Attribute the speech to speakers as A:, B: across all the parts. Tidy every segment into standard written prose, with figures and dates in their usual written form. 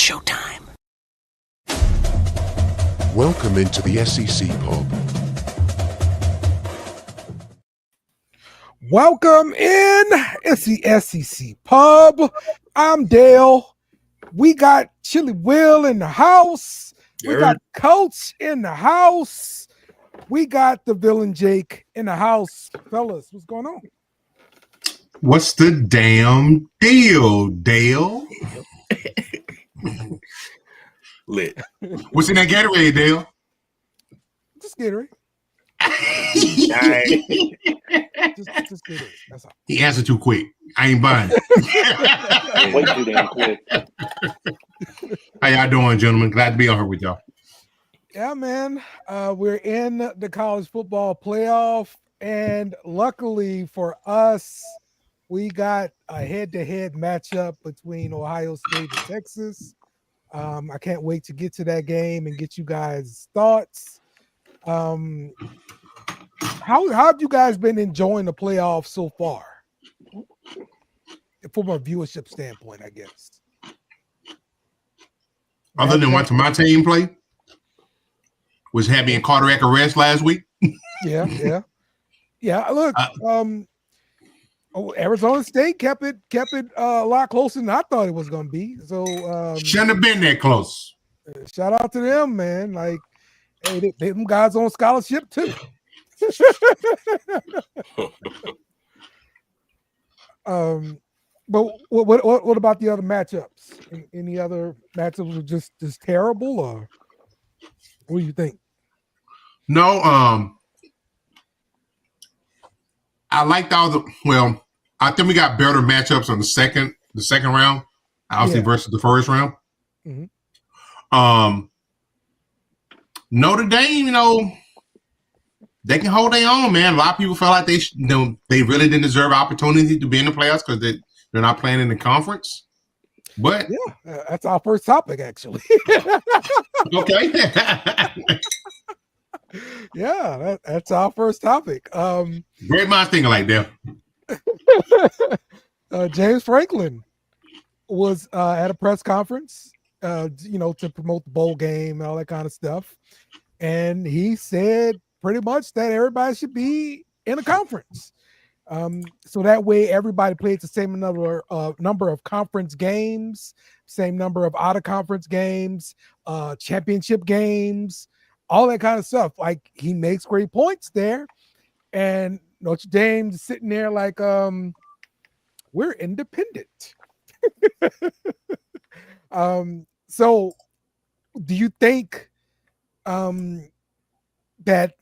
A: showtime.
B: Welcome into the SEC Pub.
C: Welcome in. It's the SEC Pub. I'm Dale. We got Chili Will in the house. We got Coach in the house. We got the villain Jake in the house. Fellas, what's going on?
D: What's the damn deal, Dale?
E: Lit.
D: What's in that Gatorade, Dale?
C: Just Gatorade. Just Gatorade. That's all.
D: He answered too quick. I ain't buying it.
E: Way too damn quick.
D: How y'all doing, gentlemen? Glad to be on here with y'all.
C: Yeah, man. We're in the college football playoff, and luckily for us, we got a head-to-head matchup between Ohio State and Texas. I can't wait to get to that game and get you guys' thoughts. How have you guys been enjoying the playoffs so far? From a viewership standpoint, I guess.
D: Other than watching my team play, was having a cardiac arrest last week.
C: Yeah. Look, Arizona State kept it a lot closer than I thought it was going to be. So
D: Shouldn't have been that close.
C: Shout out to them, man. Like, hey, them guys on scholarship too. But what about the other matchups? Any other matchups were just terrible, or what do you think?
D: No, I liked all the. Well, I think we got better matchups on the second round, obviously versus the first round.
C: Mm-hmm.
D: Notre Dame, they can hold their own, man. A lot of people felt like they really didn't deserve opportunity to be in the playoffs because they're not playing in the conference. But
C: that's our first topic, actually.
D: Okay.
C: Yeah, that's our first topic.
D: Great minds thinking like that.
C: James Franklin was at a press conference, to promote the bowl game and all that kind of stuff. And he said pretty much that everybody should be in a conference. So that way everybody plays the same number of conference games, same number of out-of-conference games, championship games, all that kind of stuff. Like, he makes great points there. And Notre Dame's sitting there like, we're independent. So do you think that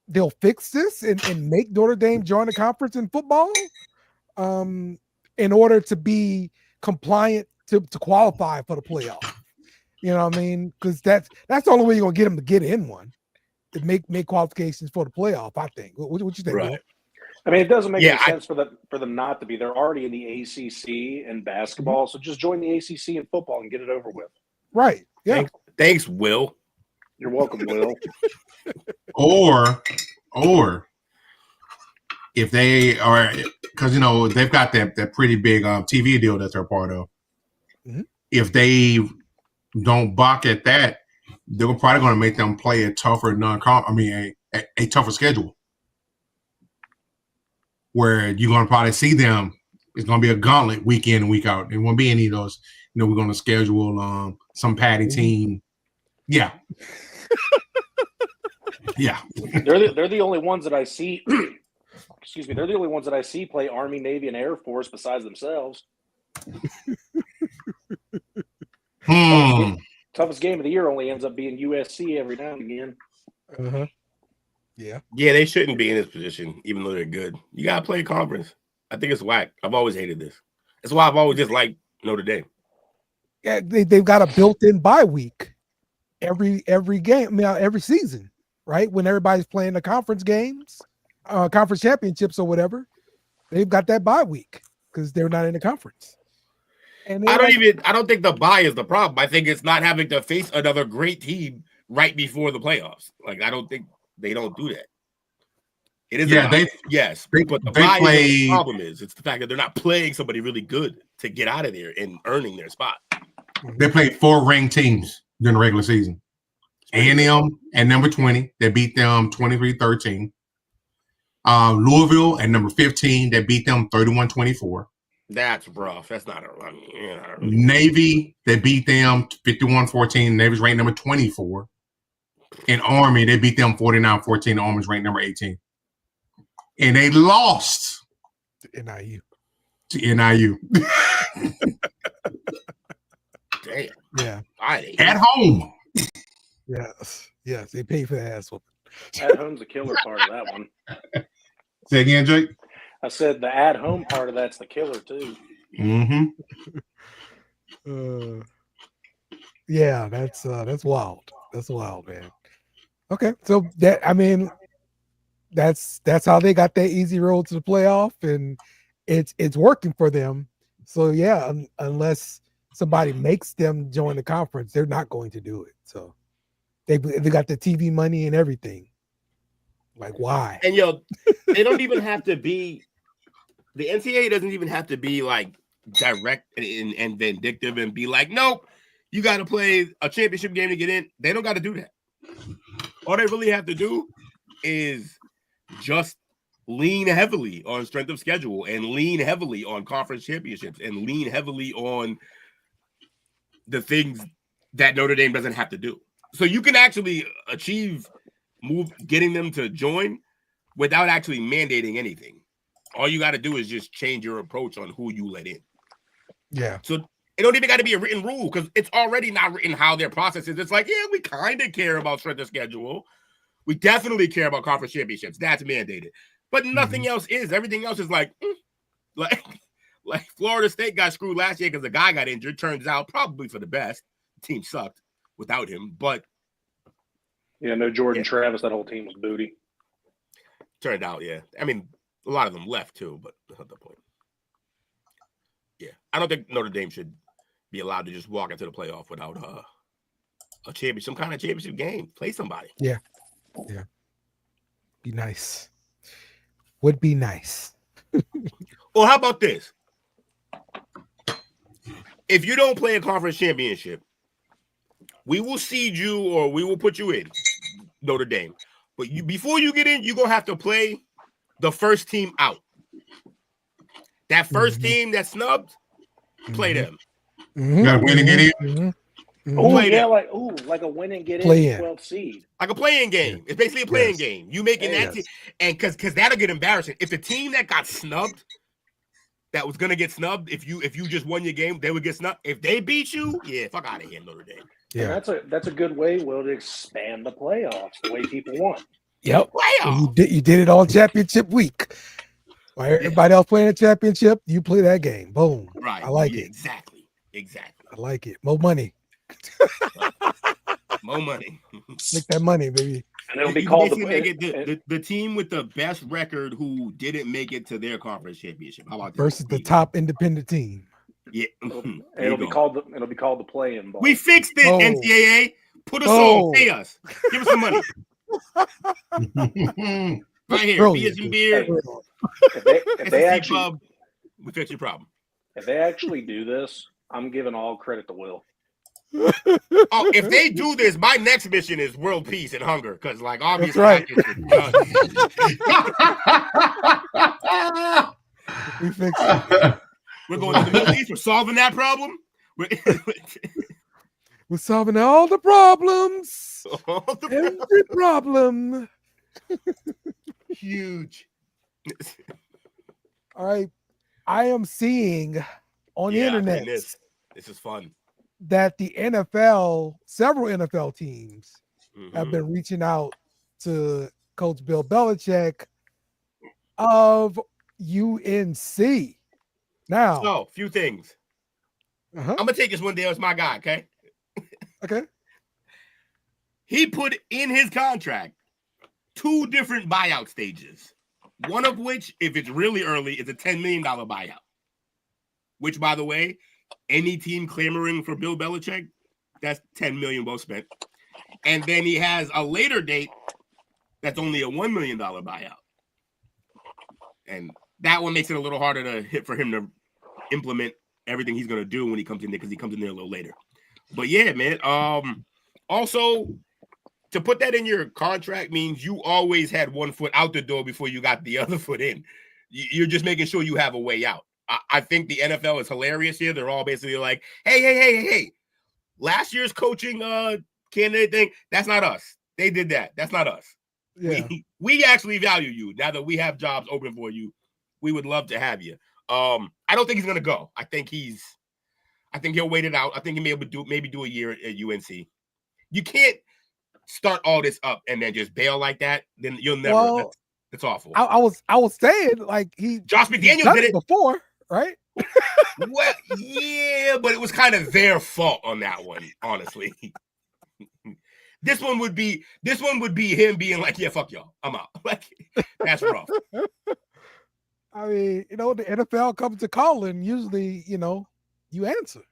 C: they'll fix this and make Notre Dame join the conference in football in order to be compliant to qualify for the playoff? You know what I mean? Because that's the only way you're gonna get them to get in one, to make qualifications for the playoff. I think. What you think?
E: Right.
C: Will?
E: I mean, it doesn't make any sense for them not to be. They're already in the ACC in basketball, so just join the ACC in football and get it over with.
C: Right. Yeah.
F: Thanks, Will.
E: You're welcome, Will.
D: Or if they are, because they've got that pretty big TV deal that they're part of.
C: Mm-hmm.
D: If they don't balk at that, they're probably going to make them play a tougher a tougher schedule, where you're going to probably see them. It's going to be a gauntlet week in and week out. It won't be any of those. We're going to schedule some patty team. Yeah. Yeah.
E: They're the only ones that I see. Excuse me. They're the only ones that I see play Army, Navy, and Air Force besides themselves. Toughest game of the year only ends up being USC every now and again.
C: Uh-huh. Yeah,
F: they shouldn't be in this position, even though they're good. You gotta play conference. I think it's whack. I've always hated this. That's why I've always just liked Notre Dame.
C: Yeah, they've got a built-in bye week every game, every season, right? When everybody's playing the conference games, conference championships or whatever, they've got that bye week because they're not in the conference. And
F: I don't think the bye is the problem. I think it's not having to face another great team right before the playoffs. Like, I don't think they don't do that. It is but the problem is it's the fact that they're not playing somebody really good to get out of there and earning their spot.
D: They played 4 ranked teams during the regular season. A&M at number 20, they beat them 23-13. Louisville at number 15, they beat them 31-24.
F: That's rough. That's not a run.
D: Navy, they beat them 51-14. Navy's ranked number 24. And Army, they beat them 49-14. Army's ranked number 18. And they lost
C: to NIU.
F: Damn.
C: Yeah.
D: At home.
C: Yes. They paid for the ass whooping.
E: At home's a killer part of that one.
D: Say again, Jake?
E: I said the at home part of that's the killer too.
D: Mm-hmm.
C: Yeah, that's wild. That's wild, man. Okay, so that's how they got that easy road to the playoff, and it's working for them. So yeah, unless somebody makes them join the conference, they're not going to do it. So they got the TV money and everything. Like, why?
F: And they don't even have to be. The NCAA doesn't even have to be like direct and vindictive and be like, nope, you got to play a championship game to get in. They don't got to do that. All they really have to do is just lean heavily on strength of schedule and lean heavily on conference championships and lean heavily on the things that Notre Dame doesn't have to do. So you can actually getting them to join without actually mandating anything. All you got to do is just change your approach on who you let in.
C: Yeah.
F: So it don't even got to be a written rule because it's already not written how their process is. It's like, yeah, we kind of care about strength of schedule. We definitely care about conference championships. That's mandated. But nothing else is. Everything else is like Florida State got screwed last year because the guy got injured. Turns out probably for the best. The team sucked without him. But
E: yeah, no Jordan Travis. That whole team was booty.
F: Turned out, yeah. I mean, a lot of them left too, but that's not the point. Yeah, I don't think Notre Dame should be allowed to just walk into the playoff without a championship, some kind of championship game. Play somebody.
C: Yeah. Be nice. Would be nice.
F: Well, how about this? If you don't play a conference championship, we will seed you or we will put you in Notre Dame. But before you get in, you're going to have to play the first team out. That first team that snubbed, play them.
D: You got to win and get in.
E: Oh yeah, like a win and get in 12th seed.
F: Like a playing game. It's basically a playing game. You making that team, and because that'll get embarrassing. If the team that got snubbed, that was gonna get snubbed, if you just won your game, they would get snubbed. If they beat you, fuck out of here, Notre Dame.
E: Yeah, and that's a good way, Will, to expand the playoffs the way people want.
C: Yep. You did it on championship week. While everybody else playing a championship, you play that game. Boom.
F: Right.
C: I like it.
F: Exactly.
C: I like it. More money.
F: More money.
C: Make that money, baby.
E: And it'll be called
F: the team with the best record who didn't make it to their conference championship. How about
C: versus the top independent team?
F: Yeah.
E: It'll be called the play-in ball.
F: We fixed it, NCAA. Put us on. Pay us. Give us some money. Right here. Beers and beer.
E: If they actually
F: we fix your problem.
E: If they actually do this, I'm giving all credit to Will.
F: If they do this, my next mission is world peace and hunger. Because, like, obviously,
C: right.
F: We fixed it. We're going to the Middle East. We're solving that problem.
C: We're solving all the problems. Every problem.
F: Huge.
C: All right. I am seeing on the internet.
F: This is fun.
C: That the NFL, several NFL teams have been reaching out to Coach Bill Belichick of UNC. Now,
F: a few things. I'm gonna take this one day. It's my guy, okay?
C: Okay.
F: He put in his contract 2 different buyout stages. One of which, if it's really early, is a $10 million buyout. Which, by the way, any team clamoring for Bill Belichick, that's $10 million well spent. And then he has a later date that's only a $1 million buyout. And that one makes it a little harder to hit for him to implement everything he's gonna do when he comes in there because he comes in there a little later. But yeah, man. Also, to put that in your contract means you always had one foot out the door before you got the other foot in. You're just making sure you have a way out. I think the NFL is hilarious here. They're all basically like, hey. Last year's coaching candidate thing, that's not us. They did that. That's not us.
C: Yeah.
F: We actually value you. Now that we have jobs open for you, we would love to have you. I don't think he's gonna go. I think he'll wait it out. I think he may maybe do a year at UNC. You can't start all this up and then just bail like that. Then you'll never.
C: Well,
F: that's awful.
C: I was saying like
F: Josh McDaniels did it
C: before, right?
F: Well, yeah, but it was kind of their fault on that one, honestly. This one would be him being like, yeah, fuck y'all, I'm out. Like, that's rough.
C: I mean, the NFL comes to call, and usually, you answer.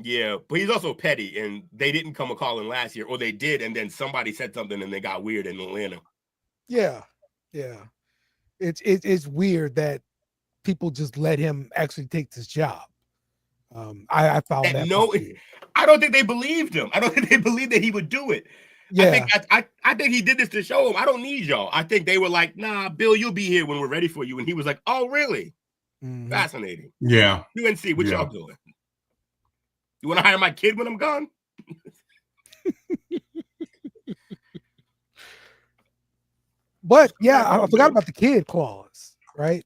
F: Yeah, but he's also petty, and they didn't come a calling last year, or they did, and then somebody said something, and they got weird in Atlanta.
C: Yeah. It's weird that people just let him actually take this job. I found that weird.
F: I don't think they believed him. I don't think they believed that he would do it.
C: Yeah.
F: I think he did this to show him, I don't need y'all. I think they were like, nah, Bill, you'll be here when we're ready for you. And he was like, oh, really? Mm-hmm. Fascinating.
D: Yeah.
F: UNC, what y'all doing? You want to hire my kid when I'm gone?
C: But yeah, I forgot about the kid clause, right?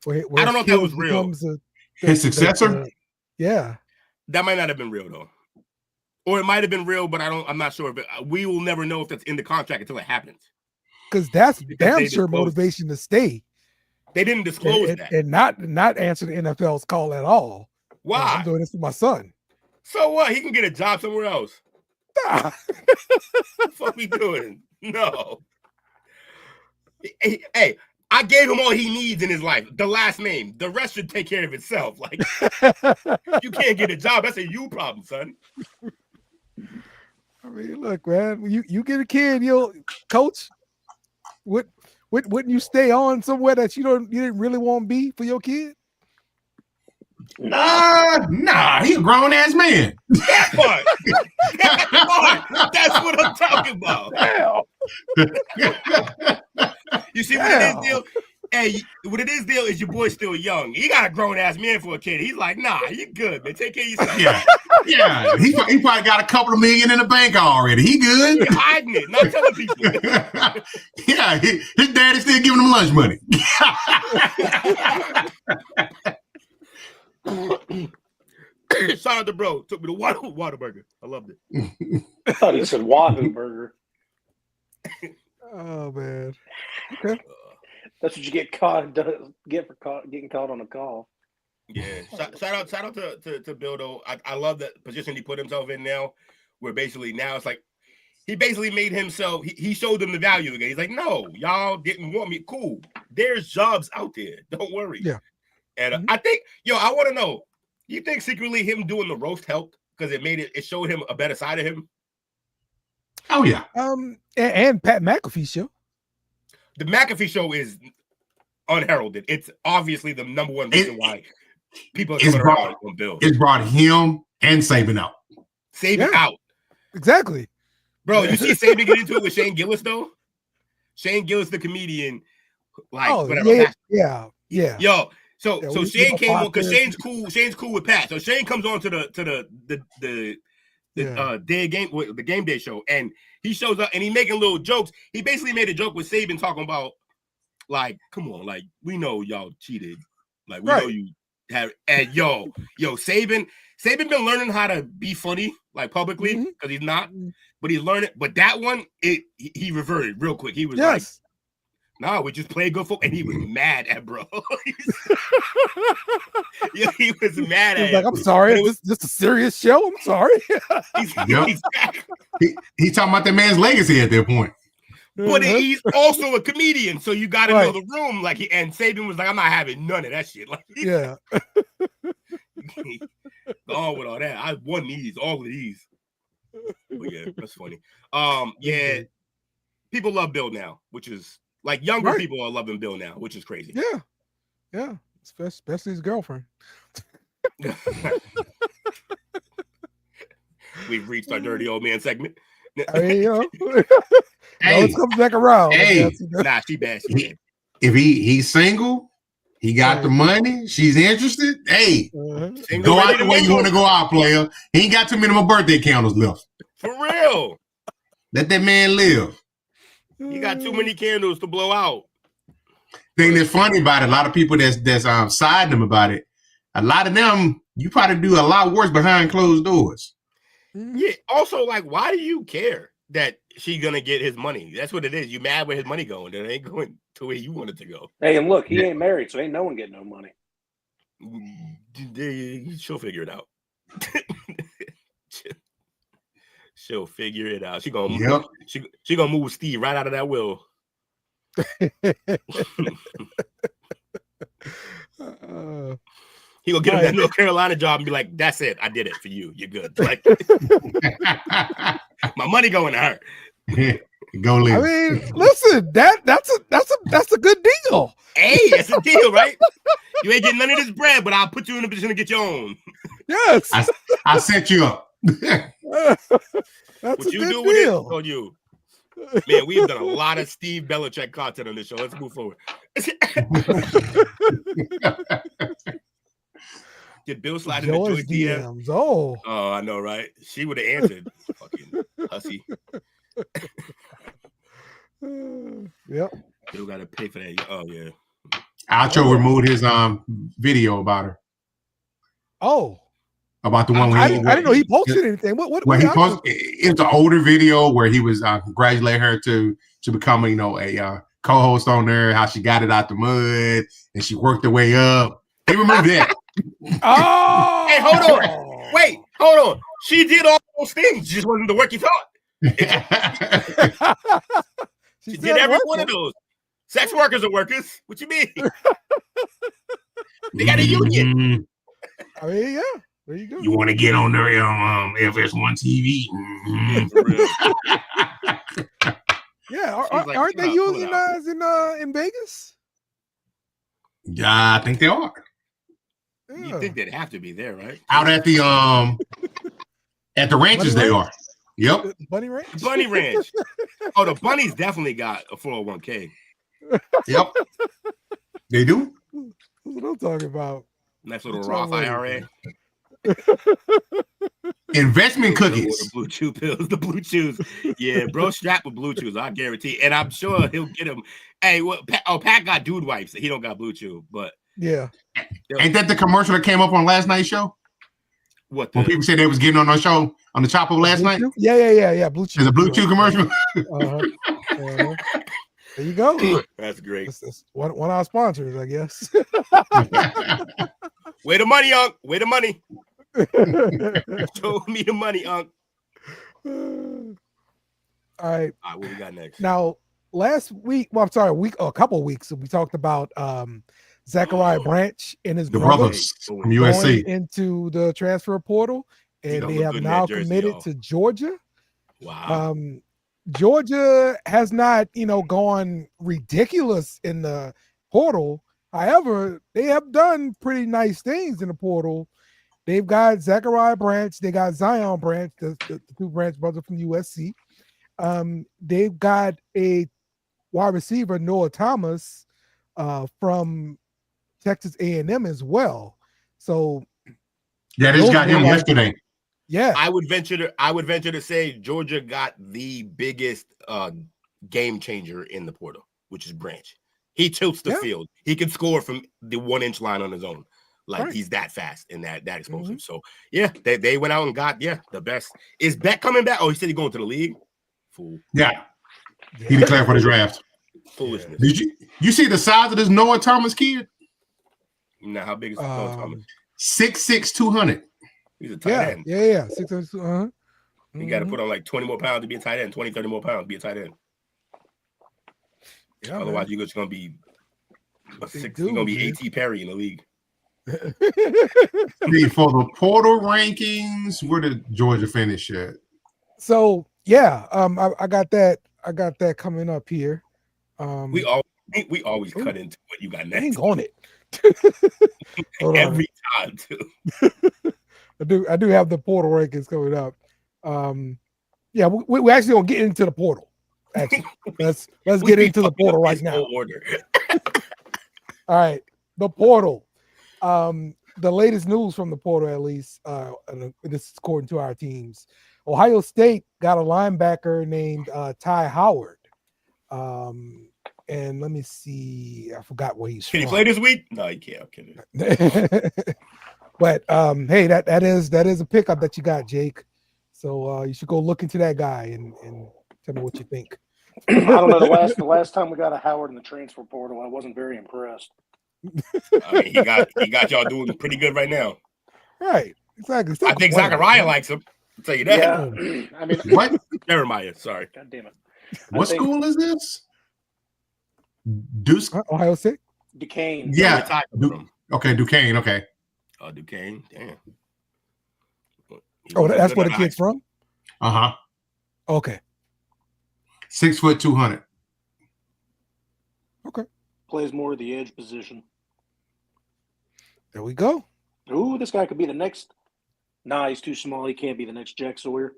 C: Where
F: I don't know if that was real.
D: His successor?
C: Yeah.
F: That might not have been real though. Or it might have been real, but I'm not sure. But we will never know if that's in the contract until it happens.
C: Because that's damn sure motivation to stay.
F: They didn't disclose that.
C: And not answer the NFL's call at all.
F: Why?
C: I'm doing this for my son.
F: So what? He can get a job somewhere else.
C: Nah.
F: What the fuck we doing? No. Hey, I gave him all he needs in his life. The last name. The rest should take care of itself. Like, you can't get a job. That's a you problem, son.
C: I mean, look, man. You get a kid, you'll coach. Wouldn't you stay on somewhere that you didn't really want to be for your kid?
D: Nah, he a grown ass man.
F: That part. That's what I'm talking about. You see what it is, Deal? Hey, what it is, Deal, is your boy's still young. He got a grown ass man for a kid. He's like, nah, you good, man. Take care of yourself.
D: Yeah. He probably got a couple of million in the bank already. He good.
F: He's hiding it, not telling people.
D: Yeah, his daddy's still giving him lunch money.
F: Shout out to bro. Took me to Whataburger. I loved it.
E: I thought he said Wahoo Burger.
C: Oh man. Okay.
E: That's what you get for getting caught on a call.
F: Yeah. Shout out to Bill though. I love the position he put himself in now, where basically now it's like he basically made himself. He showed them the value again. He's like, no, y'all didn't want me. Cool. There's jobs out there. Don't worry.
C: Yeah.
F: And I think, I want to know. You think secretly him doing the roast helped because it showed him a better side of him?
D: Oh yeah.
C: And Pat McAfee show.
F: The McAfee show is unheralded. It's obviously the number one reason why people are coming around on Bill.
D: It's brought him and Saban out.
F: Saban out.
C: Exactly.
F: Bro, you see Saban get into it with Shane Gillis though? Shane Gillis, the comedian, whatever.
C: Yeah.
F: Yo, so Shane came on because Shane's cool. Shane's cool with Pat. So Shane comes on to the game day show, and he shows up and he making little jokes. He basically made a joke with Saban talking about, like, come on, like, we know y'all cheated. Like, we know you have, and yo, Saban been learning how to be funny, like, publicly, because he's not, but he's learning. But that one, he reverted real quick. He was like, no, we just play good football. And he was mad at bro. He was mad at him.
C: Like, I'm sorry. It was just a serious show. I'm sorry.
D: He's talking about that man's legacy at that point.
F: But he's also a comedian, so you got to know the room. Like, and Saban was like, I'm not having none of that shit. Like,
C: yeah.
F: Gone with all that. I won all of these. But yeah, that's funny. Yeah, people love Bill now, which is like younger people are loving Bill now, which is crazy.
C: Yeah. especially his girlfriend.
F: We've reached our dirty old man segment.
C: I mean,
D: Hey,
C: it comes back around.
D: Hey,
F: nah, she bad. She bad.
D: If he's single, he got the money. She's interested. Hey, go out the way you want to go out, player. He ain't got too many more birthday candles left.
F: For real.
D: Let that man live.
F: You got too many candles to blow out.
D: Thing that's funny about it, a lot of people that's siding them about it. A lot of them, you probably do a lot worse behind closed doors.
F: Yeah. Also, like, why do you care that she's gonna get his money? That's what it is. You mad where his money going? It ain't going to where you want it to go.
E: Hey, and look, he ain't married, so ain't no one getting no money.
F: She'll figure it out. She'll figure it out. She gonna move Steve right out of that will. He gonna get him that North Carolina job and be like, "That's it. I did it for you. You're good." Like, my money going to her.
D: Go live.
C: I mean, listen, that's a good deal.
F: Hey, it's a deal, right? You ain't getting none of this bread, but I'll put you in a position to get your own.
C: Yes,
D: I set you up.
C: That's
F: what
C: a
F: you
C: good
F: do with
C: deal.
F: it on you. Man, we've done a lot of Steve Belichick content on this show. Let's move forward. Did Bill slide into Joy's DMs?
C: Oh,
F: I know, right? She would have answered. Fucking hussy.
C: Yep.
F: Bill got to pay for that. Oh yeah.
D: Alcho removed his video about her.
C: Oh.
D: About the one where
C: I didn't know he posted anything. What
D: he posted? It's an older video where he was congratulating her to become a co-host on there. How she got it out the mud and she worked her way up. He removed that.
C: Oh,
F: hey, hold on. Wait, hold on. She did all those things. Just wasn't the work you thought. She did every one of those. Sex workers are workers. What you mean? They got a union.
C: I mean, yeah. There you go.
D: You want to get on there FS1 TV?
F: Yeah, for real.
C: Yeah, aren't they unionized in Vegas?
D: Yeah, I think they are.
F: Yeah. You think they'd have to be there, right?
D: Out at the ranches, they are. Yep.
C: Bunny Ranch.
F: Bunny Ranch. Oh, the bunnies definitely got a 401k.
D: Yep. They do.
C: That's what I'm talking about.
F: Nice little Roth IRA.
D: Investment cookies.
F: The blue chew pills, the blue chews. Yeah, bro, strapped with blue chews, I guarantee. And I'm sure he'll get them. Hey, Pat got dude wipes. He don't got blue chew, but
C: yeah.
D: Ain't that the commercial that came up on last night's show?
F: What?
D: When people said they was getting on our show on the Chopper last night?
C: Yeah. Blue chew.
D: There's a blue chew commercial.
C: There you go.
F: That's great.
C: That's one of our sponsors, I guess.
F: Where the money, Unc? Where the money? Show me the money, Unc.
C: All right.
F: What we got next?
C: Now, last week, a couple of weeks, we talked about Zachariah Branch and his
D: brothers from USC
C: into the transfer portal, and they have now committed to Georgia.
F: Wow.
C: Georgia has not, gone ridiculous in the portal. However, they have done pretty nice things in the portal. They've got Zachariah Branch. They got Zion Branch, the two Branch brothers from USC. They've got a wide receiver, Noah Thomas, from Texas A&M as well. So,
D: yeah, they just got him yesterday.
F: Yeah, I would venture to say Georgia got the biggest game changer in the portal, which is Branch. He tilts the field. He can score from the 1-inch line on his own. Like he's that fast and that explosive. Mm-hmm. So yeah, they went out and got the best. Is Beck coming back? Oh, he said he's going to the league. Fool.
D: Yeah. He declared for the draft.
F: Foolishness.
D: Did you see the size of this Noah Thomas kid?
F: Now, how big is Noah Thomas?
D: 6'6", 200.
F: He's a tight end.
C: Yeah. 6'2".
F: You got to put on like 20 more pounds to be a tight end. 20, 30 more pounds to be a tight end. Yeah, otherwise, you're just going to be you're going to be A.T. Perry in the league.
D: For the portal rankings, where did Georgia finish at?
C: So yeah, I got that. I got that coming up here.
F: We always cut into what you got next.
C: Hang on it.
F: Every time, too.
C: I do have the portal rankings coming up. Yeah, we actually gonna get into the portal. Actually, let's get into the portal right now.
F: Order.
C: All right, the portal. The latest news from the portal, at least, and this is according to our teams. Ohio State got a linebacker named Ty Howard. And let me see, I forgot where he's
F: Can
C: from.
F: he play this week? No, he can't. I'm kidding.
C: But hey, that is a pickup that you got, Jake. So you should go look into that guy and tell me what you think.
E: I don't know. The last time we got a Howard in the transfer portal, I wasn't very impressed.
F: I mean, he got y'all doing pretty good right now.
C: Right, exactly.
F: I think Zachariah likes him. I'll tell you that.
E: Yeah, I mean,
D: What?
F: Jeremiah, sorry.
E: God damn it.
D: What school is this? Deuce.
C: Ohio State.
E: Duquesne.
D: Yeah. Okay, Duquesne. Okay.
F: Oh, Duquesne. Damn.
C: Oh, that's where the kid's from?
D: Uh-huh.
C: Okay.
D: 6 foot 200.
C: Okay.
E: Plays more of the edge position.
C: There we go.
E: Ooh, this guy could be the next. Nah, he's too small. He can't be the next Jack Sawyer.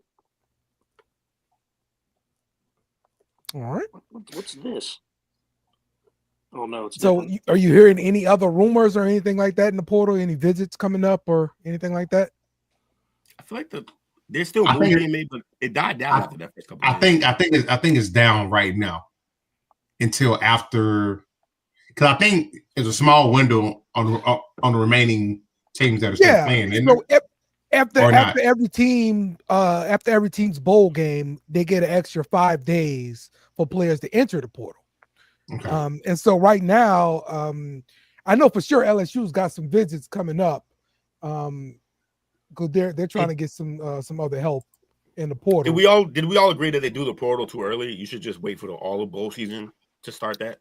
C: All right.
E: What's this? Oh, no. It's
C: So are you hearing any other rumors or anything like that in the portal? Any visits coming up or anything like that?
F: I feel like they're still moving it, but it died down after that first couple.
D: I think it's down right now until after, because I think there's a small window on the remaining teams that are still playing.
C: So after every team's bowl game, they get an extra 5 days for players to enter the portal.
D: Okay.
C: And so right now, I know for sure LSU's got some visits coming up. Because they're trying to get some other help in the portal.
F: Did we all agree that they do the portal too early? You should just wait for the all of bowl season to start that.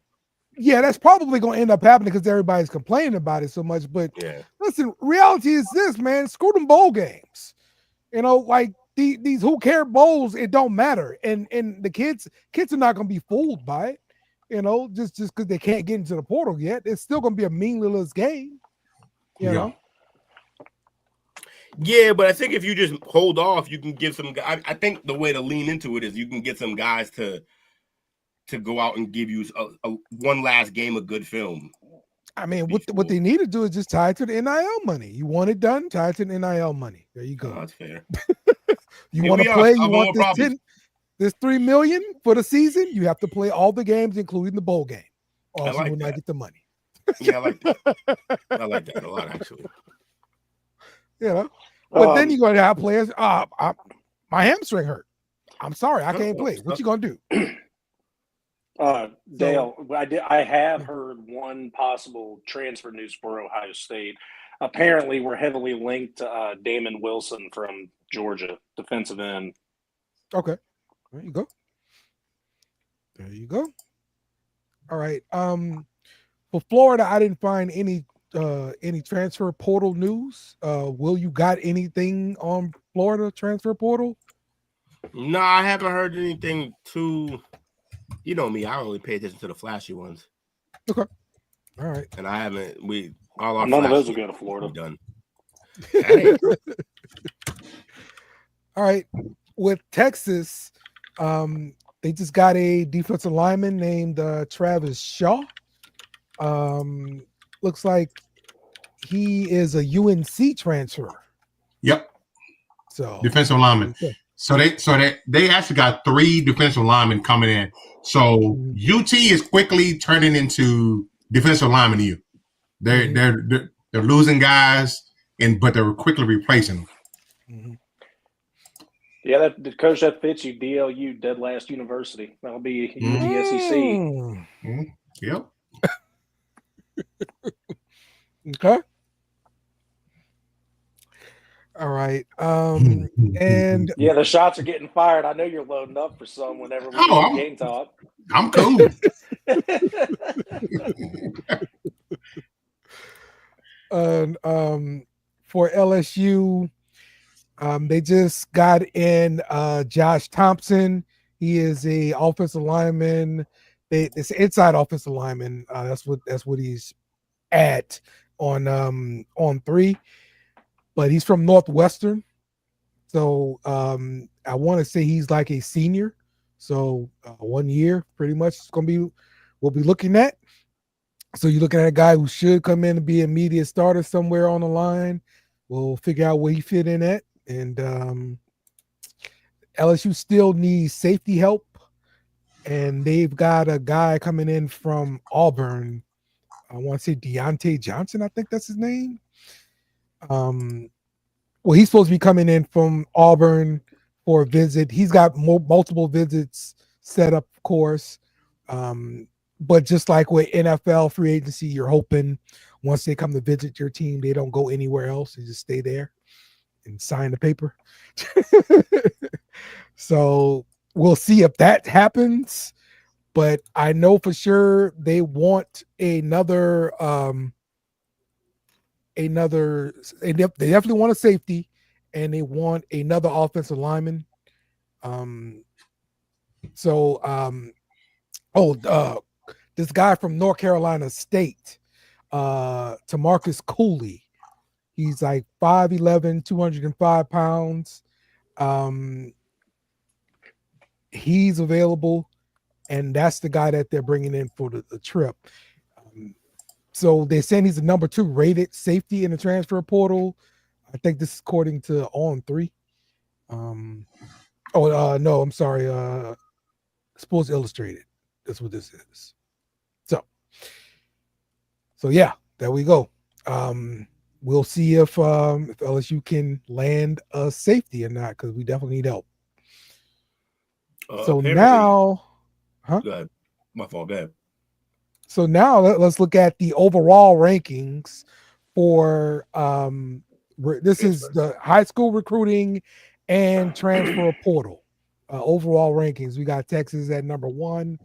C: Yeah, that's probably going to end up happening because everybody's complaining about it so much. But listen, reality is this, man. Screw them bowl games. You know, like these who care bowls, it don't matter. And the kids are not going to be fooled by it. You know, just because they can't get into the portal yet, it's still going to be a meaningless game. You know.
F: Yeah, but I think if you just hold off, you can give some guys. I think the way to lean into it is you can get some guys to go out and give you a one last game of good film.
C: I mean, what they need to do is just tie it to the NIL money. You want it done, tie it to the NIL money. There you go.
F: Oh, that's fair.
C: You want to play, you want this $3 million for the season, you have to play all the games, including the bowl game. Or else you will not get the money.
F: Yeah, I like that. I like that a lot, actually.
C: You know, but then you're going to have players. My hamstring hurt. I'm sorry, I can't play. What you going to do?
E: Dale, I have heard one possible transfer news for Ohio State. Apparently, we're heavily linked to Damon Wilson from Georgia, defensive end.
C: Okay, there you go. There you go. All right. For Florida, I didn't find any transfer portal news. Will, you got anything on Florida transfer portal?
F: No, I haven't heard anything too. You know me, I only pay attention to the flashy ones.
C: Okay. All right.
F: And I haven't.
E: None of those will go to Florida.
F: Done.
C: All right. With Texas, they just got a defensive lineman named Travis Shaw. Looks like he is a UNC transfer.
D: Yep.
C: So
D: defensive lineman. So they actually got 3 defensive linemen coming in. So UT is quickly turning into defensive lineman U. They're losing guys, but they're quickly replacing them.
C: Mm-hmm.
E: Yeah, the coach that fits you, DLU, dead last university. That'll be the SEC.
D: Mm-hmm. Yep.
C: Okay. All right. And
E: yeah, the shots are getting fired. I know you're loading up for some whenever we do game talk.
D: I'm cool.
C: For LSU, they just got in Josh Thompson. He is a offensive lineman. It's an inside offensive lineman. That's what he's at on 3, but he's from Northwestern. So I want to say he's like a senior. So 1 year pretty much is going to be we'll be looking at. So you're looking at a guy who should come in and be an immediate starter somewhere on the line. We'll figure out where he fit in at. And LSU still needs safety help. And they've got a guy coming in from Auburn. I want to say Deontay Johnson, I think that's his name. Well, he's supposed to be coming in from Auburn for a visit. He's got multiple visits set up, of course. But just like with NFL free agency, you're hoping once they come to visit your team, they don't go anywhere else. They just stay there and sign the paper. So we'll see if that happens. But I know for sure they want they definitely want a safety, and they want another offensive lineman. This guy from North Carolina State, Tamarcus Cooley. He's like 5'11", 205 pounds. He's available, and that's the guy that they're bringing in for the trip. So they're saying he's the number 2 rated safety in the transfer portal. I think this is according to On 3. No, I'm sorry. Sports Illustrated. That's what this is. So yeah, there we go. We'll see if LSU can land a safety or not, because we definitely need help. So now,
F: Go ahead. My fault. Go ahead.
C: So now let's look at the overall rankings for this is the high school recruiting and transfer portal overall rankings. We got Texas at number 1,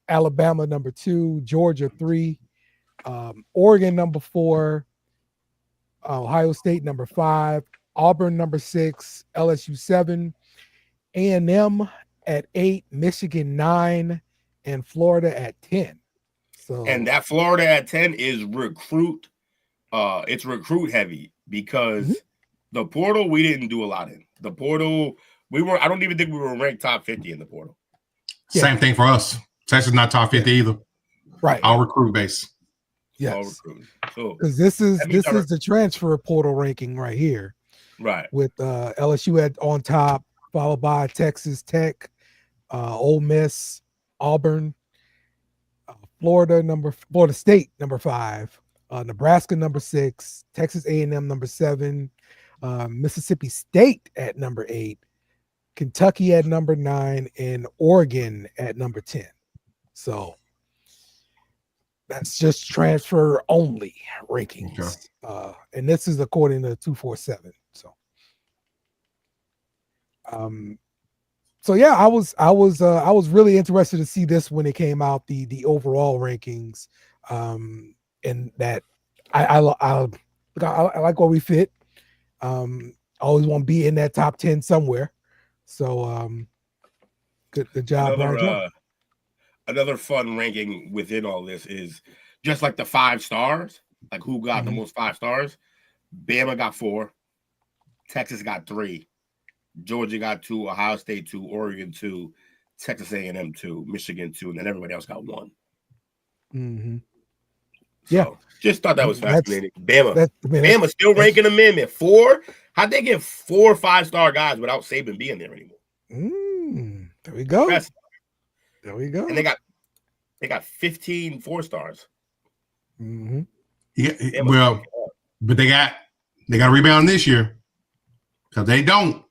C: Alabama number 2, Georgia 3, Oregon number 4, Ohio State number 5, Auburn number 6, LSU 7, A&M at 8, Michigan 9, and Florida at 10. So,
F: and that Florida at 10 is recruit. It's recruit heavy because the portal we didn't do a lot in. The portal I don't even think we were ranked top 50 in the portal.
C: Yeah.
D: Same thing for us. Texas not top 50 either.
C: Right.
D: Our recruit base.
C: Yes.
F: So
C: because this is the transfer portal ranking right here.
F: Right. With
C: LSU on top, followed by Texas Tech, Ole Miss, Auburn, Florida State number 5, Nebraska number 6, Texas A&M number 7, Mississippi State at number 8, Kentucky at number 9, and Oregon at number 10. So that's just transfer only rankings. Okay. And this is according to 247. So yeah, I was really interested to see this when it came out, the overall rankings, and that I like where we fit. I always want to be in that top 10 somewhere. So good job.
F: Another fun ranking within all this is just like the 5 stars, like who got the most 5 stars. Bama got 4, Texas got 3. Georgia got 2, Ohio State 2, Oregon 2, Texas A&M 2, Michigan 2, and then everybody else got 1.
C: Mm-hmm.
F: So, just thought that was fascinating. Bama still ranking them in at 4. How'd they get 4 5-star guys without Saban being there anymore?
C: There we go.
F: That's,
C: there we go.
F: And they got 15 4-stars.
C: Mm-hmm.
D: Yeah, well, but they got to rebound this year. Because they don't,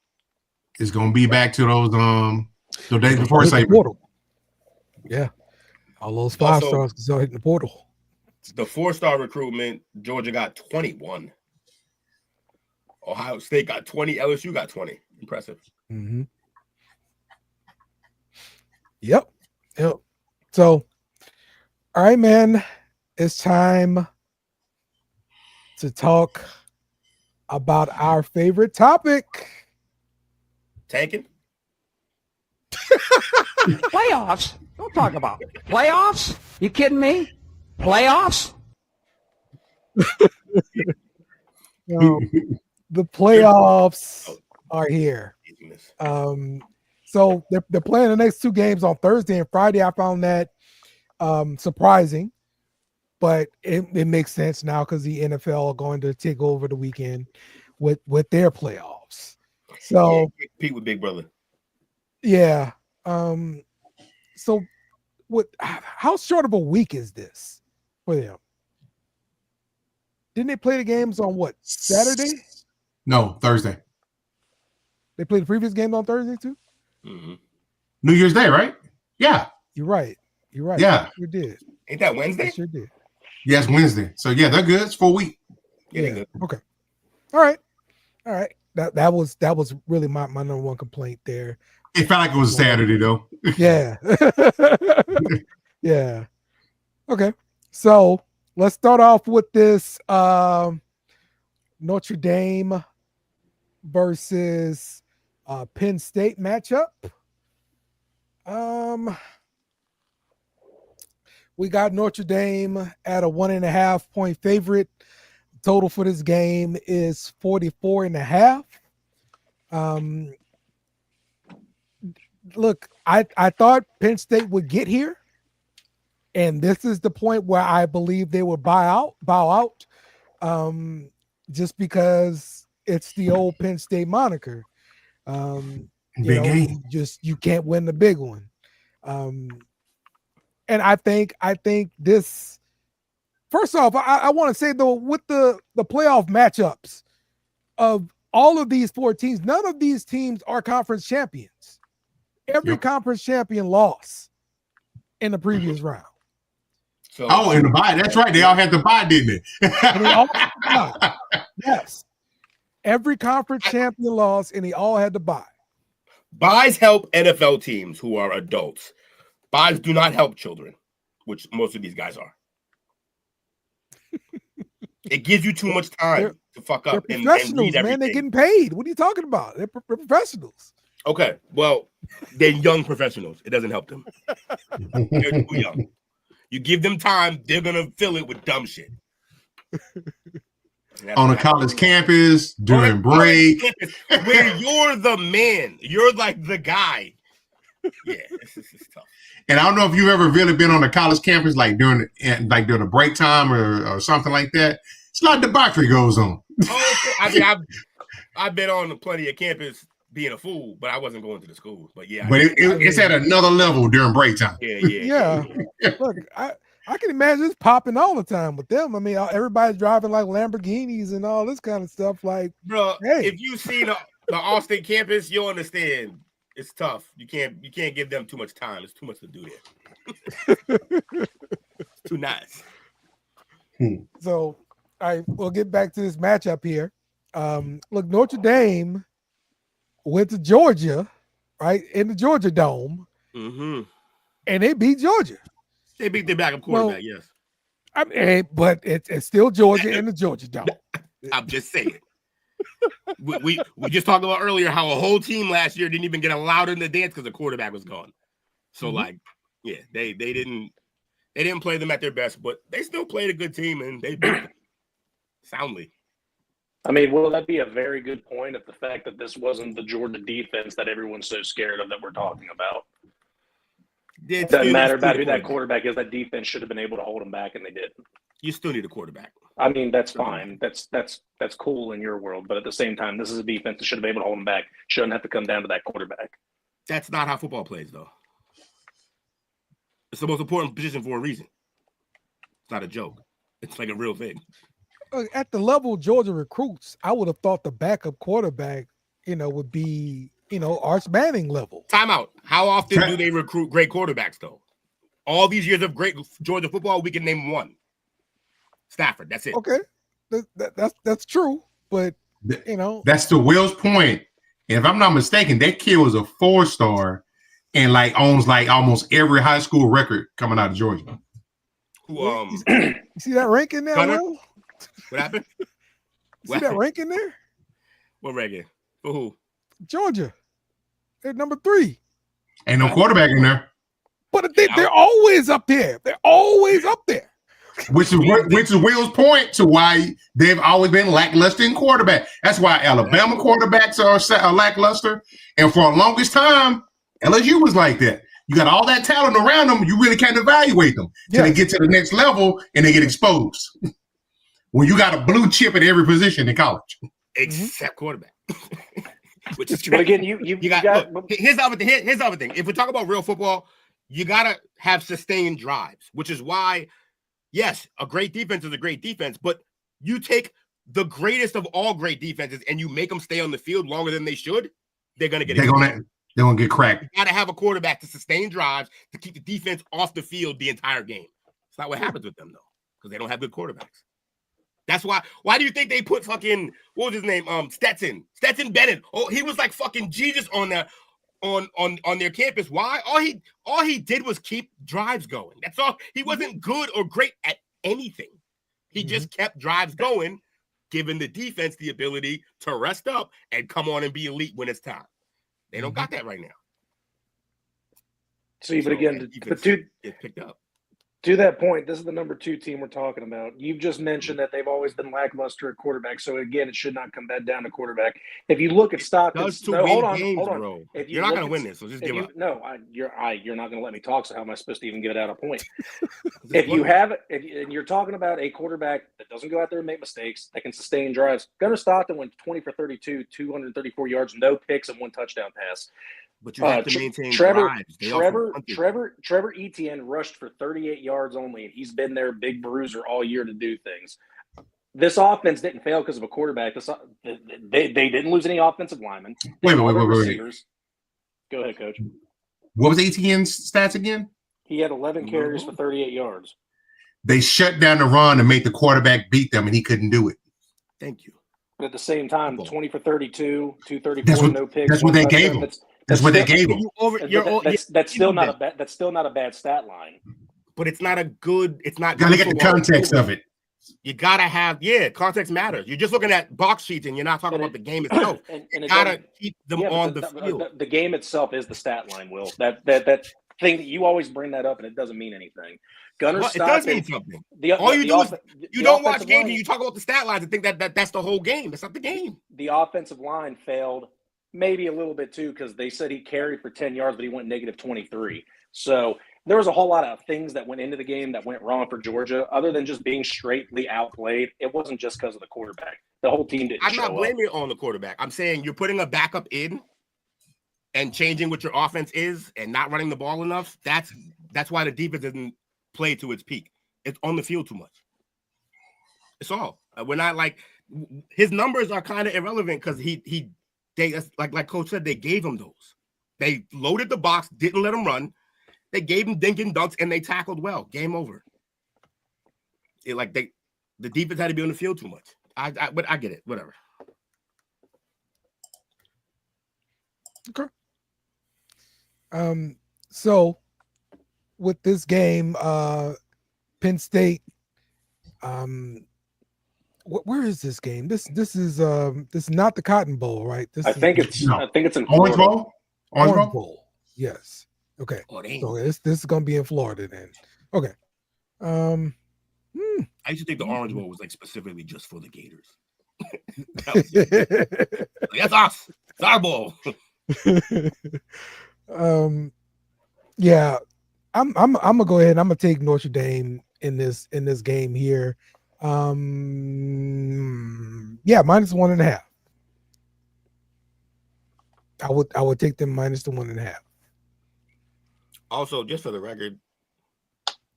D: it's going to be back to those the days before Saban.
C: Yeah, all those 5 stars can start hitting the portal.
F: The 4-star recruitment, Georgia got 21. Ohio State got 20. LSU got 20. Impressive.
C: Mm-hmm. Yep. So, all right, man, it's time to talk about our favorite topic.
F: Tanking?
A: Playoffs? Don't talk about it. Playoffs? You kidding me? Playoffs?
C: The playoffs are here. So they're playing the next two games on Thursday and Friday. I found that surprising, but it makes sense now because the NFL are going to take over the weekend with their playoffs. So
F: Pete with Big Brother.
C: Yeah. So how short of a week is this for them? Didn't they play the games on what, Saturday?
D: No, Thursday.
C: They played the previous game on Thursday too?
F: Mm-hmm.
D: New Year's Day, right? Yeah.
C: You're right.
D: Yeah.
C: You did.
F: Ain't that Wednesday?
C: I sure did.
D: Yes, Wednesday. So yeah, they're good. It's for a week.
C: Yeah. Okay. All right. That was really my number one complaint there.
D: It felt like it was a Saturday though.
C: Yeah. Yeah. Okay. So let's start off with this Notre Dame versus Penn State matchup. We got Notre Dame at a 1.5 point favorite. Total for this game is 44.5. Look, I thought Penn State would get here, and this is the point where I believe they would bow out, just because it's the old Penn State moniker.
D: Big game.
C: You can't win the big one. And I think this. First off, I want to say though, with the playoff matchups of all of these four teams, none of these teams are conference champions. Every conference champion lost in the previous round.
F: So,
D: in the bye. That's right. They all had to bye, didn't they?
C: Yes. Every conference champion lost, and they all had to bye.
F: Buys help NFL teams who are adults. Buys do not help children, which most of these guys are. It gives you too much time to fuck up and
C: professionals,
F: read everything.
C: Man, they're getting paid. What are you talking about? They're professionals.
F: Okay, well, they're young professionals. It doesn't help them. They're too young. You give them time, they're gonna fill it with dumb shit.
D: On a college campus during break,
F: where you're the man, you're like the guy. Yeah, this is tough.
D: And I don't know if you've ever really been on a college campus like during the break time or something like that. It's like debauchery goes on.
F: I mean, I've been on plenty of campus being a fool, but I wasn't going to the schools. But yeah,
D: it's at another level during break time.
C: Yeah. Look, I can imagine it's popping all the time with them. I mean, everybody's driving like Lamborghinis and all this kind of stuff. Like,
F: bro, if you see the Austin campus, you'll understand. It's tough. You can't give them too much time. It's too much to do there. It's too nice.
C: So, all right, we'll get back to this matchup here. Look, Notre Dame went to Georgia, right, in the Georgia Dome, and they beat Georgia.
F: They beat their backup quarterback, yes.
C: I mean, but it's still Georgia in the Georgia Dome.
F: I'm just saying. We just talked about earlier how a whole team last year didn't even get allowed in the dance because the quarterback was gone. So they didn't play them at their best, but they still played a good team and they beat them soundly.
E: I mean, will that be a very good point at the fact that this wasn't the Georgia defense that everyone's so scared of that we're talking about? It doesn't matter about who that quarterback is. That defense should have been able to hold them back, and they didn't.
F: You still need a quarterback.
E: I mean, that's fine. That's cool in your world. But at the same time, this is a defense that should have been able to hold them back. Shouldn't have to come down to that quarterback.
F: That's not how football plays, though. It's the most important position for a reason. It's not a joke. It's like a real thing.
C: At the level Georgia recruits, I would have thought the backup quarterback, would be, Arch Manning level.
F: Timeout. How often do they recruit great quarterbacks, though? All these years of great Georgia football, we can name one. Stafford. That's it.
C: Okay, that's true, but
D: that's to Will's point. And if I'm not mistaken, that kid was a 4-star and owns almost every high school record coming out of Georgia.
C: You see that ranking there, Will?
F: What happened?
C: See that ranking there?
F: What ranking? For who?
C: Georgia. They're number 3.
D: Ain't no quarterback in there.
C: But they're always up there. They're always up there.
D: Which is Will's point to why they've always been lackluster in quarterback. That's why Alabama quarterbacks are lackluster. And for the longest time, LSU was like that. You got all that talent around them, you really can't evaluate them till they get to the next level and they get exposed. When you got a blue chip at every position in college.
F: Except quarterback. Which is
E: true. But again, you got
F: look, here's the other thing. If we talk about real football, you gotta have sustained drives, which is why, yes, a great defense is a great defense, but you take the greatest of all great defenses and you make them stay on the field longer than they should, they're gonna get
D: they're gonna get cracked.
F: You gotta have a quarterback to sustain drives to keep the defense off the field the entire game. It's not what happens with them though, because they don't have good quarterbacks. That's why. Why do you think they put fucking, what was his name? Stetson Bennett. Oh, he was like fucking Jesus on their campus. Why? All he did was keep drives going. That's all. He wasn't good or great at anything. He just kept drives going, giving the defense the ability to rest up and come on and be elite when it's time. They don't got that right now.
E: See, but again,
F: get picked up.
E: To that point, this is the number 2 team we're talking about. You've just mentioned that they've always been lackluster at quarterback. So again, it should not come back down to quarterback. If you look at Stockton, hold on.
F: Bro. You're not going to win this, so just give up.
E: No, you're not going to let me talk. So how am I supposed to even get out a point? And you're talking about a quarterback that doesn't go out there and make mistakes, that can sustain drives. Gunnar Stockton went 20 for 32, 234 yards, no picks, and 1 touchdown pass.
F: But you have to maintain drives.
E: Trevor Etienne rushed for 38 yards only, and he's been their big bruiser all year to do things. This offense didn't fail because of a quarterback. They didn't lose any offensive linemen.
D: Wait.
E: Go ahead, Coach.
D: What was Etienne's stats again?
E: He had 11 carries for 38 yards.
D: They shut down the run and made the quarterback beat them, and he couldn't do it.
F: Thank you.
E: But at the same time, 20 for 32, 234, no picks.
D: That's what they gave him. That's what they gave him.
E: That's still not a bad stat line.
F: But it's not a good. It's not.
D: Gotta get the context of it.
F: You gotta have context matters. You're just looking at box sheets and you're not talking about the game itself. And you gotta keep them on the field.
E: The game itself is the stat line, Will. That thing that you always bring that up and it doesn't mean anything. Gunnar Stockton. It does mean something.
F: All you do is you don't watch games and you talk about the stat lines and think that's the whole game. That's not the game.
E: The offensive line failed. Maybe a little bit too, because they said he carried for 10 yards, but he went negative 23. So there was a whole lot of things that went into the game that went wrong for Georgia, other than just being straightly outplayed. It wasn't just because of the quarterback. The whole team didn't.
F: I'm not blaming it on the quarterback. I'm saying you're putting a backup in and changing what your offense is and not running the ball enough. That's why the defense doesn't play to its peak. It's on the field too much. It's all. We're not like his numbers are kind of irrelevant because they like Coach said, they gave him those. They loaded the box, didn't let him run. They gave him dink and dunks, and they tackled well. Game over. The defense had to be on the field too much. But I get it. Whatever.
C: Okay. So with this game, Penn State. Where is this game? This is not the Cotton Bowl, right?
E: I think it's in
D: Orange Bowl.
C: Orange Bowl. Yes. Okay.
F: Oh,
C: so this is gonna be in Florida then. Okay.
F: I used to think the Orange Bowl was like specifically just for the Gators. That's us. It's our bowl.
C: Yeah. I'm gonna go ahead and I'm gonna take Notre Dame in this game here. Yeah, -1.5. I would take them minus the 1.5.
F: Also, just for the record,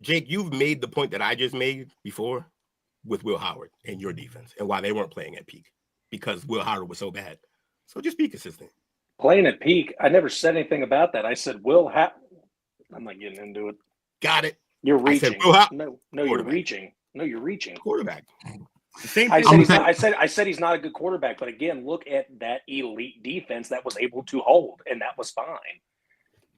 F: Jake, you've made the point that I just made before with Will Howard and your defense and why they weren't playing at peak because Will Howard was so bad. So just be consistent.
E: Playing at peak, I never said anything about that. I said I'm not getting into it.
F: Got it.
E: You're reaching. No, you're reaching. No, you're reaching.
F: Quarterback. Same
E: I said he's not a good quarterback, but again, look at that elite defense that was able to hold, and that was fine.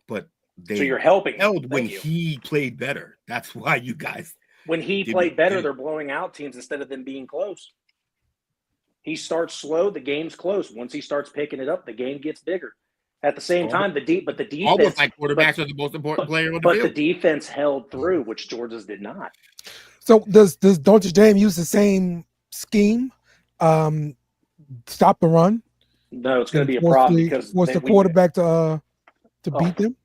F: But
E: so you're helping
F: held when he played better. That's why you guys.
E: When he played better, they're blowing out teams instead of them being close. He starts slow, the game's close. Once he starts picking it up, the game gets bigger. At the same time, the defense
F: almost like quarterbacks are the most important player on the field.
E: But the defense held through, which Georgia's did not.
C: So does Notre Dame use the same scheme? Stop the run.
E: No, it's going to be a
C: force
E: problem
C: the,
E: because
C: force the quarterback to beat them.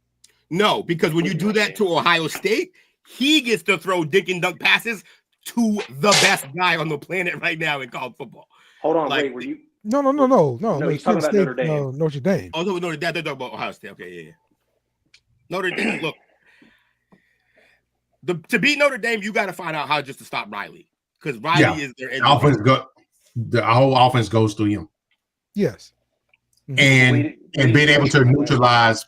F: No, because when you do that to Ohio State, he gets to throw dink and dunk passes to the best guy on the planet right now in college football.
E: Hold on, wait, were you?
C: No.
E: He's talking about Notre Dame.
C: Notre Dame.
F: Oh, no, they're talking about Ohio State. Okay, yeah. Notre Dame. Look, to beat Notre Dame, you got to find out how just to stop Riley because Riley is their
D: offense. The whole offense goes through him.
C: Yes,
D: and being able to neutralize,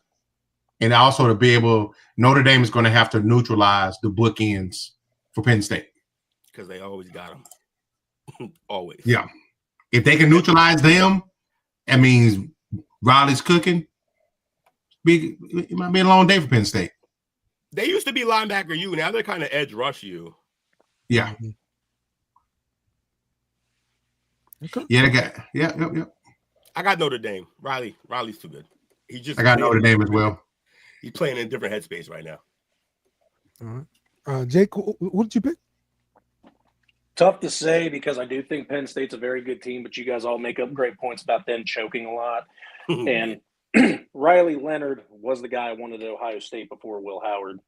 D: and also to be able, Notre Dame is going to have to neutralize the bookends for Penn State
F: because they always got them. Always.
D: Yeah, if they can neutralize them, that means Riley's cooking. It might be a long day for Penn State.
F: They used to be linebacker you. Now they're kind of edge rush you.
D: Yeah.
C: Okay.
D: Yeah, they got. Yeah.
F: I got Notre Dame. Riley's too good.
D: I got Notre Dame as well.
F: He's playing in a different headspace right now.
C: All right. Jake, what did you pick?
E: Tough to say because I do think Penn State's a very good team, but you guys all make up great points about them choking a lot. And Riley Leonard was the guy I wanted at Ohio State before Will Howard.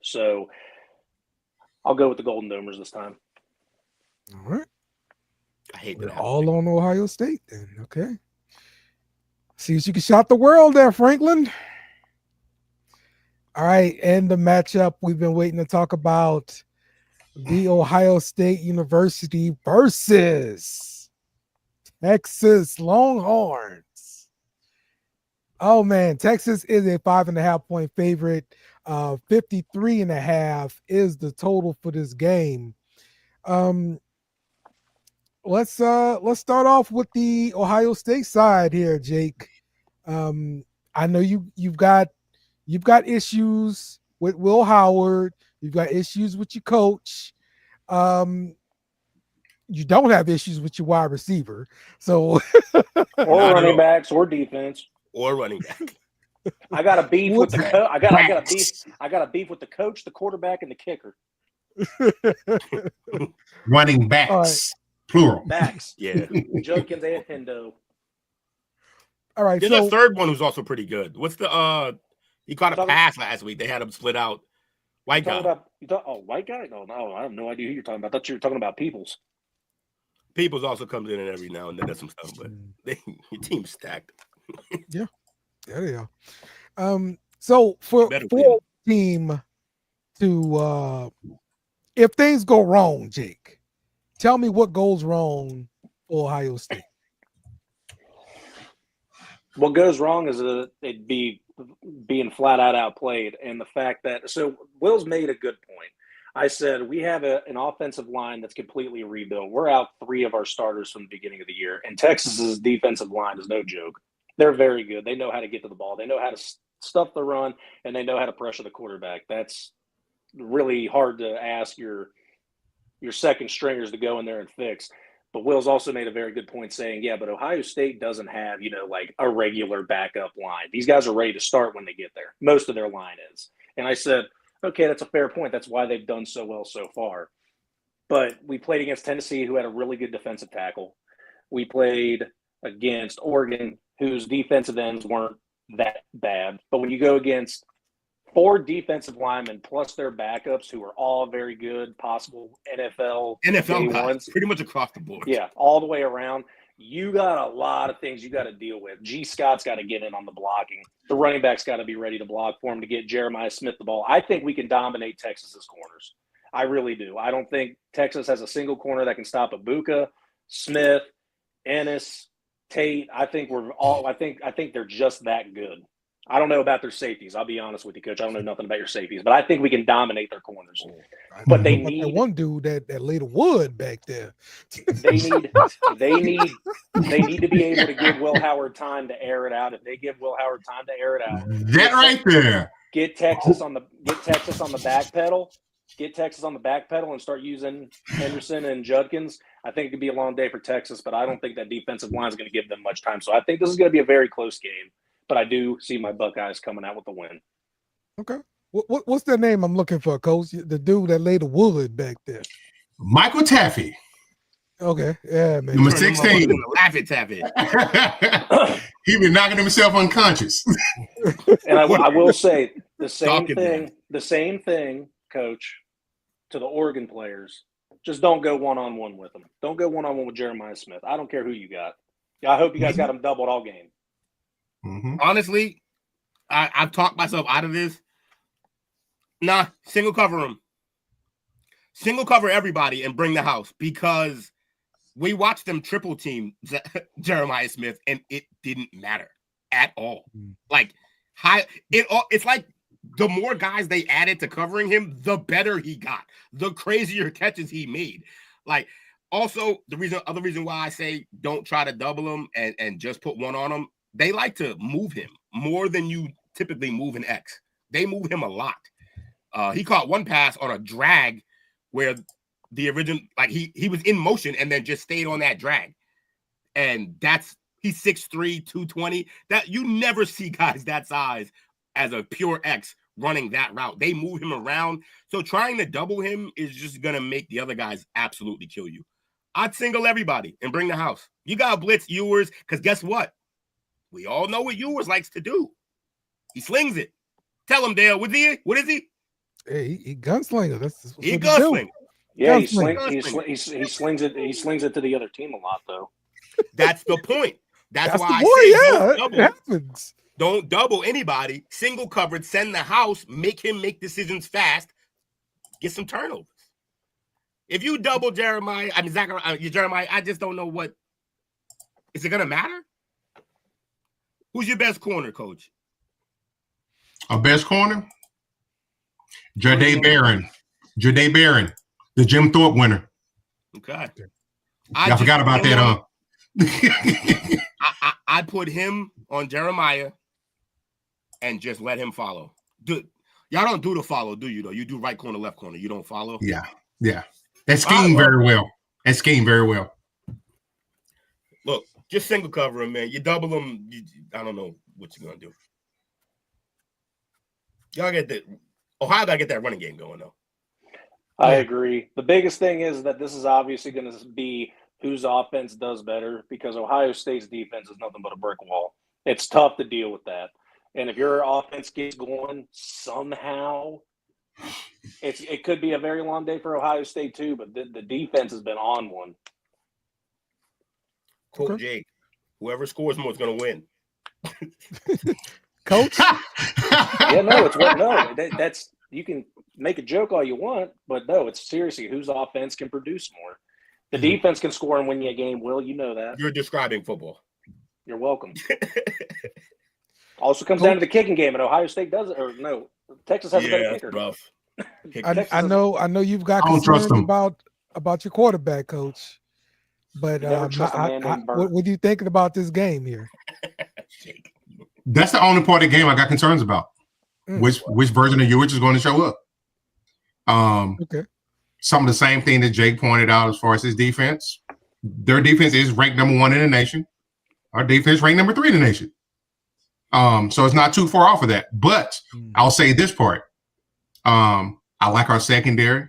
E: So I'll go with the Golden Domers this time.
C: All right.
F: I hate
C: We're
F: that.
C: all on Ohio State then. Okay. See if you can shock the world there, Franklin. All right. And the matchup we've been waiting to talk about, the Ohio State University versus Texas Longhorns. Oh man, Texas is a 5.5-point favorite. 53.5 is the total for this game. Let's start off with the Ohio State side here, Jake. I know you've got issues with Will Howard. You've got issues with your coach. You don't have issues with your wide receiver. So
E: or running backs or defense.
F: Or running back.
E: I got a beef with the coach. I got a beef with the coach, the quarterback, and the kicker.
D: Running backs. Plural.
E: Backs.
F: Yeah.
E: Judkins and Hendo.
C: All right.
F: There's a third one who's also pretty good. What's the he caught a pass last week. They had him split out. White guy.
E: White guy? No, I have no idea who you're talking about. I thought you were talking about Peoples.
F: Peoples also comes in and every now and then does some stuff, but your team's stacked.
C: Yeah, they are. So for a team to if things go wrong, Jake, tell me what goes wrong for Ohio State.
E: What goes wrong is it'd be being flat out outplayed, and the fact that Will's made a good point. I said we have an offensive line that's completely rebuilt. We're out 3 of our starters from the beginning of the year, and Texas's defensive line is no joke. They're very good. They know how to get to the ball. They know how to stuff the run, and they know how to pressure the quarterback. That's really hard to ask your second stringers to go in there and fix. But Will's also made a very good point saying, yeah, but Ohio State doesn't have, like a regular backup line. These guys are ready to start when they get there. Most of their line is. And I said, okay, that's a fair point. That's why they've done so well so far. But we played against Tennessee, who had a really good defensive tackle. We played against Oregon, whose defensive ends weren't that bad. But when you go against 4 defensive linemen plus their backups, who are all very good, possible NFL
F: guys, pretty much across the board.
E: Yeah, all the way around. You got a lot of things you got to deal with. G. Scott's got to get in on the blocking. The running back's got to be ready to block for him to get Jeremiah Smith the ball. I think we can dominate Texas's corners. I really do. I don't think Texas has a single corner that can stop Ibuka, Smith, Ennis, Tate. I think they're just that good. I don't know about their safeties. I'll be honest with you, Coach. I don't know nothing about your safeties, but I think we can dominate their corners. But they need
C: that one dude that laid a wood back there.
E: They need to be able to give Will Howard time to air it out. If they give Will Howard time to air it out,
D: that right there.
E: Get Texas on the back pedal. Get Texas on the back pedal and start using Henderson and Judkins. I think it could be a long day for Texas, but I don't think that defensive line is going to give them much time. So I think this is going to be a very close game. But I do see my Buckeyes coming out with the win.
C: Okay. What's that name I'm looking for, Coach? The dude that laid the wood back there.
D: Michael Taffy.
C: Okay, yeah, man.
D: Number 16.
F: Laugh at Taffy.
D: He been knocking himself unconscious.
E: And I will say the same thing, Coach, to the Oregon players. Just don't go one-on-one with them. Don't go one-on-one with Jeremiah Smith. I don't care who you got. I hope you guys got him doubled all game.
D: Mm-hmm.
F: Honestly, I've talked myself out of this. Nah, single cover him. Single cover everybody and bring the house, because we watched them triple team Jeremiah Smith and it didn't matter at all. Like it's like the more guys they added to covering him, the better he got, the crazier catches he made. Like, also other reason why I say don't try to double him and just put one on him. They like to move him more than you typically move an X. They move him a lot. He caught one pass on a drag where the original, like he was in motion and then just stayed on that drag. And he's 6'3", 220. That you never see guys that size as a pure X running that route. They move him around. So trying to double him is just going to make the other guys absolutely kill you. I'd single everybody and bring the house. You got to blitz Ewers, because guess what? We all know what Ewers likes to do. He slings it. Tell him, Dale. What is he?
C: Hey, he gunslinger. That's
F: he gunslinger.
E: Yeah, he slings it. He slings it to the other team a lot, though.
F: That's the point. That's why
C: it happens.
F: Don't double anybody. Single coverage. Send the house. Make him make decisions fast. Get some turnovers. If you double Jeremiah, Jeremiah, I just don't know what. Is it gonna matter? Who's your best corner, Coach?
D: Our best corner? Jade Barron, the Jim Thorpe winner.
F: Okay.
D: I forgot about that, huh?
F: I put him on Jeremiah and just let him follow. Y'all don't do the follow, do you, though? You do right corner, left corner. You don't follow?
D: Yeah. That scheme very well.
F: Look, just single cover him, man. You double him, I don't know what you're going to do. Ohio got to get that running game going, though.
E: I agree. The biggest thing is that this is obviously going to be whose offense does better, because Ohio State's defense is nothing but a brick wall. It's tough to deal with that. And if your offense gets going somehow, it could be a very long day for Ohio State too, but the defense has been on one.
F: Coach Jake, whoever scores more is going to win.
C: Coach?
E: Yeah, no, it's what? No, that's you can make a joke all you want, but no, it's seriously whose offense can produce more. The defense can score and win you a game. Will, you know that.
F: You're describing football.
E: You're welcome. Also comes down to the kicking game, and Ohio State does it, or no, Texas has a better kicker.
F: Rough.
C: I know you've got concerns about your quarterback, Coach. But what are you thinking about this game here?
D: That's the only part of the game I got concerns about. Which version of Ewers is going to show up?
C: Okay.
D: Some of the same thing that Jake pointed out as far as his defense. Their defense is ranked number 1 in the nation. Our defense ranked number 3 in the nation. So it's not too far off of that. But I'll say this part. I like our secondary.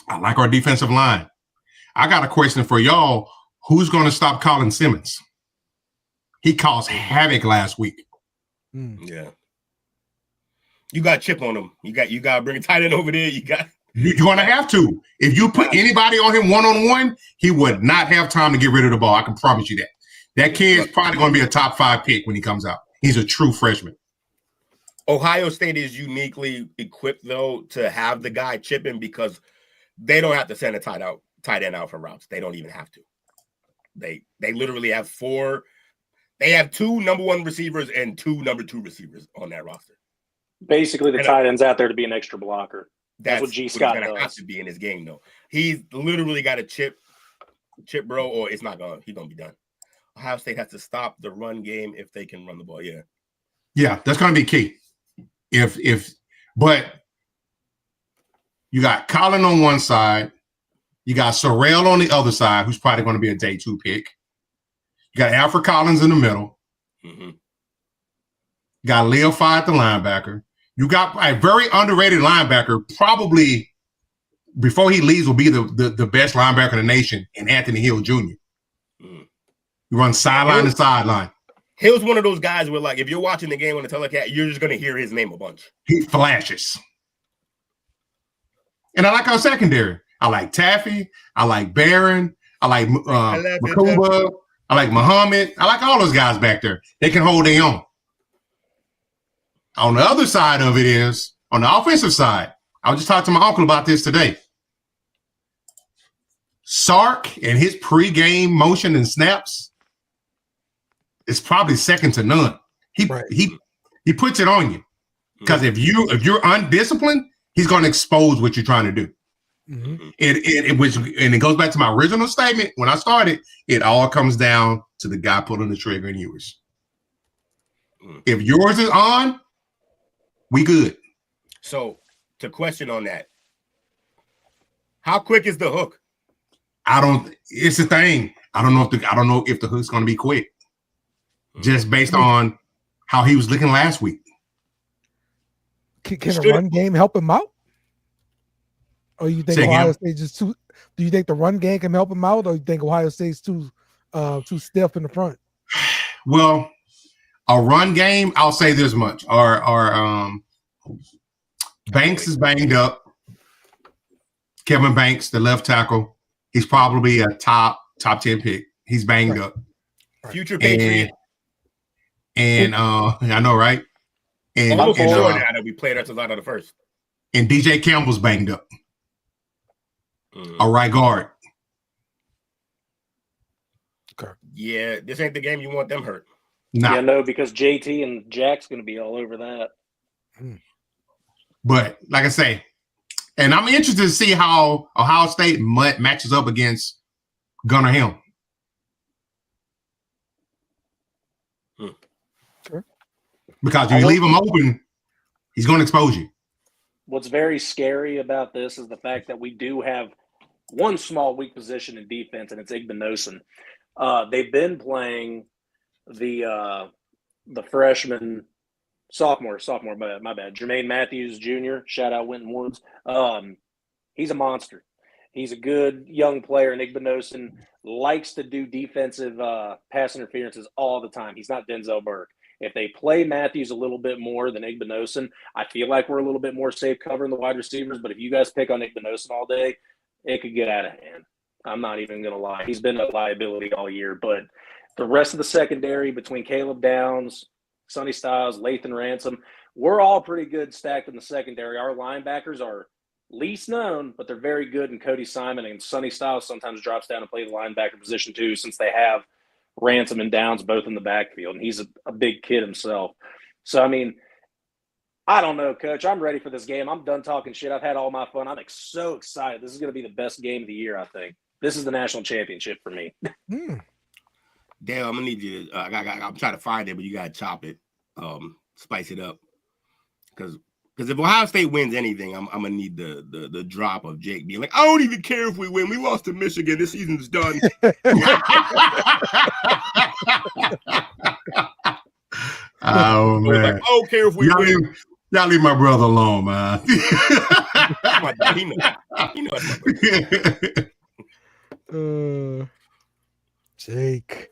D: I like our defensive line. I got a question for y'all. Who's going to stop Colin Simmons? He caused havoc last week.
F: Yeah. You got chip on him. You got to bring a tight end over there.
D: You're going to have to. If you put anybody on him one-on-one, he would not have time to get rid of the ball. I can promise you that. That kid's probably going to be a top 5 pick when he comes out. He's a true freshman.
F: Ohio State is uniquely equipped, though, to have the guy chipping, because they don't have to send a tight end out for routes. They don't even have to. They literally have 4. They have 2 number 1 receivers and 2 number 2 receivers on that roster.
E: Basically, the tight end's out there to be an extra blocker. That's what G. Scott does.
F: Have to be in his game, though. He's literally got a chip, bro, or he's going to be done. Ohio State has to stop the run game if they can run the ball.
D: Yeah, that's going to be key. But you got Colin on one side, you got Sorrell on the other side, who's probably going to be a day 2 pick. You got Alfred Collins in the middle. You got Leo Fye at the linebacker. You got a very underrated linebacker, probably before he leaves will be the best linebacker in the nation, and Anthony Hill Jr. You run sideline to sideline.
F: Hill's one of those guys where, like, if you're watching the game on the telecast, you're just going to hear his name a bunch.
D: He flashes. And I like our secondary. I like Taffy. I like Barron. I like Makumba. I like Muhammad. I like all those guys back there. They can hold their own. On the other side of it is, on the offensive side, I was just talking to my uncle about this today. Sark and his pregame motion and snaps is probably second to none. He puts it on you. Because if you're undisciplined, he's going to expose what you're trying to do. Mm-hmm. It goes back to my original statement when I started. It all comes down to the guy pulling the trigger and yours. If yours is on, we good.
F: So, to question on that, how quick is the hook?
D: It's a thing. I don't know if the hook's going to be quick, just based on how he was looking last week.
C: Can a run game help him out? Or you think Ohio State just too? Do you think the run game can help him out, or you think Ohio State's too stiff in the front?
D: Well, a run game, I'll say this much: our Banks is banged up. Kevin Banks, the left tackle, he's probably a top 10 pick. He's banged up.
F: Future Patriot.
D: And I know, right? And
F: now that we played us a lot of the first.
D: And DJ Campbell's banged up. A right guard.
F: Okay. Yeah, this ain't the game you want them hurt.
E: Nah. Yeah, no, because JT and Jack's going to be all over that.
D: But like I say, and I'm interested to see how Ohio State matches up against Gunnar Helm.
C: Sure.
D: Because if you leave him open, he's going to expose you.
E: What's very scary about this is the fact that we do have one small weak position in defense, and it's Igbinosun. They've been playing the freshman, sophomore, my bad, Jermaine Matthews Jr., shout out Winton Woods. He's a monster. He's a good young player, and Igbinosun likes to do defensive pass interferences all the time. He's not Denzel Burke. If they play Matthews a little bit more than Igbinosun, I feel like we're a little bit more safe covering the wide receivers. But if you guys pick on Igbinosun all day, it could get out of hand. I'm not even going to lie. He's been a liability all year. But the rest of the secondary between Caleb Downs, Sonny Styles, Lathan Ransom, we're all pretty good stacked in the secondary. Our linebackers are least known, but they're very good. And Cody Simon and Sonny Styles sometimes drops down and play the linebacker position too, since they have Ransom and Downs both in the backfield, and he's a big kid himself. So, I mean, I don't know, Coach. I'm ready for this game. I'm done talking shit. I've had all my fun. I'm so excited. This is going to be the best game of the year, I think. This is the national championship for me.
F: Dale, I'm going to need you to I'm trying to find it, but you got to chop it, spice it up. Because if Ohio State wins anything, I'm going to need the drop of Jake being like, I don't even care if we win. We lost to Michigan. This season's done.
D: Oh, man.
F: Like, I don't care if we win.
D: Y'all leave my brother alone, man.
F: He knows my brother.
C: Jake.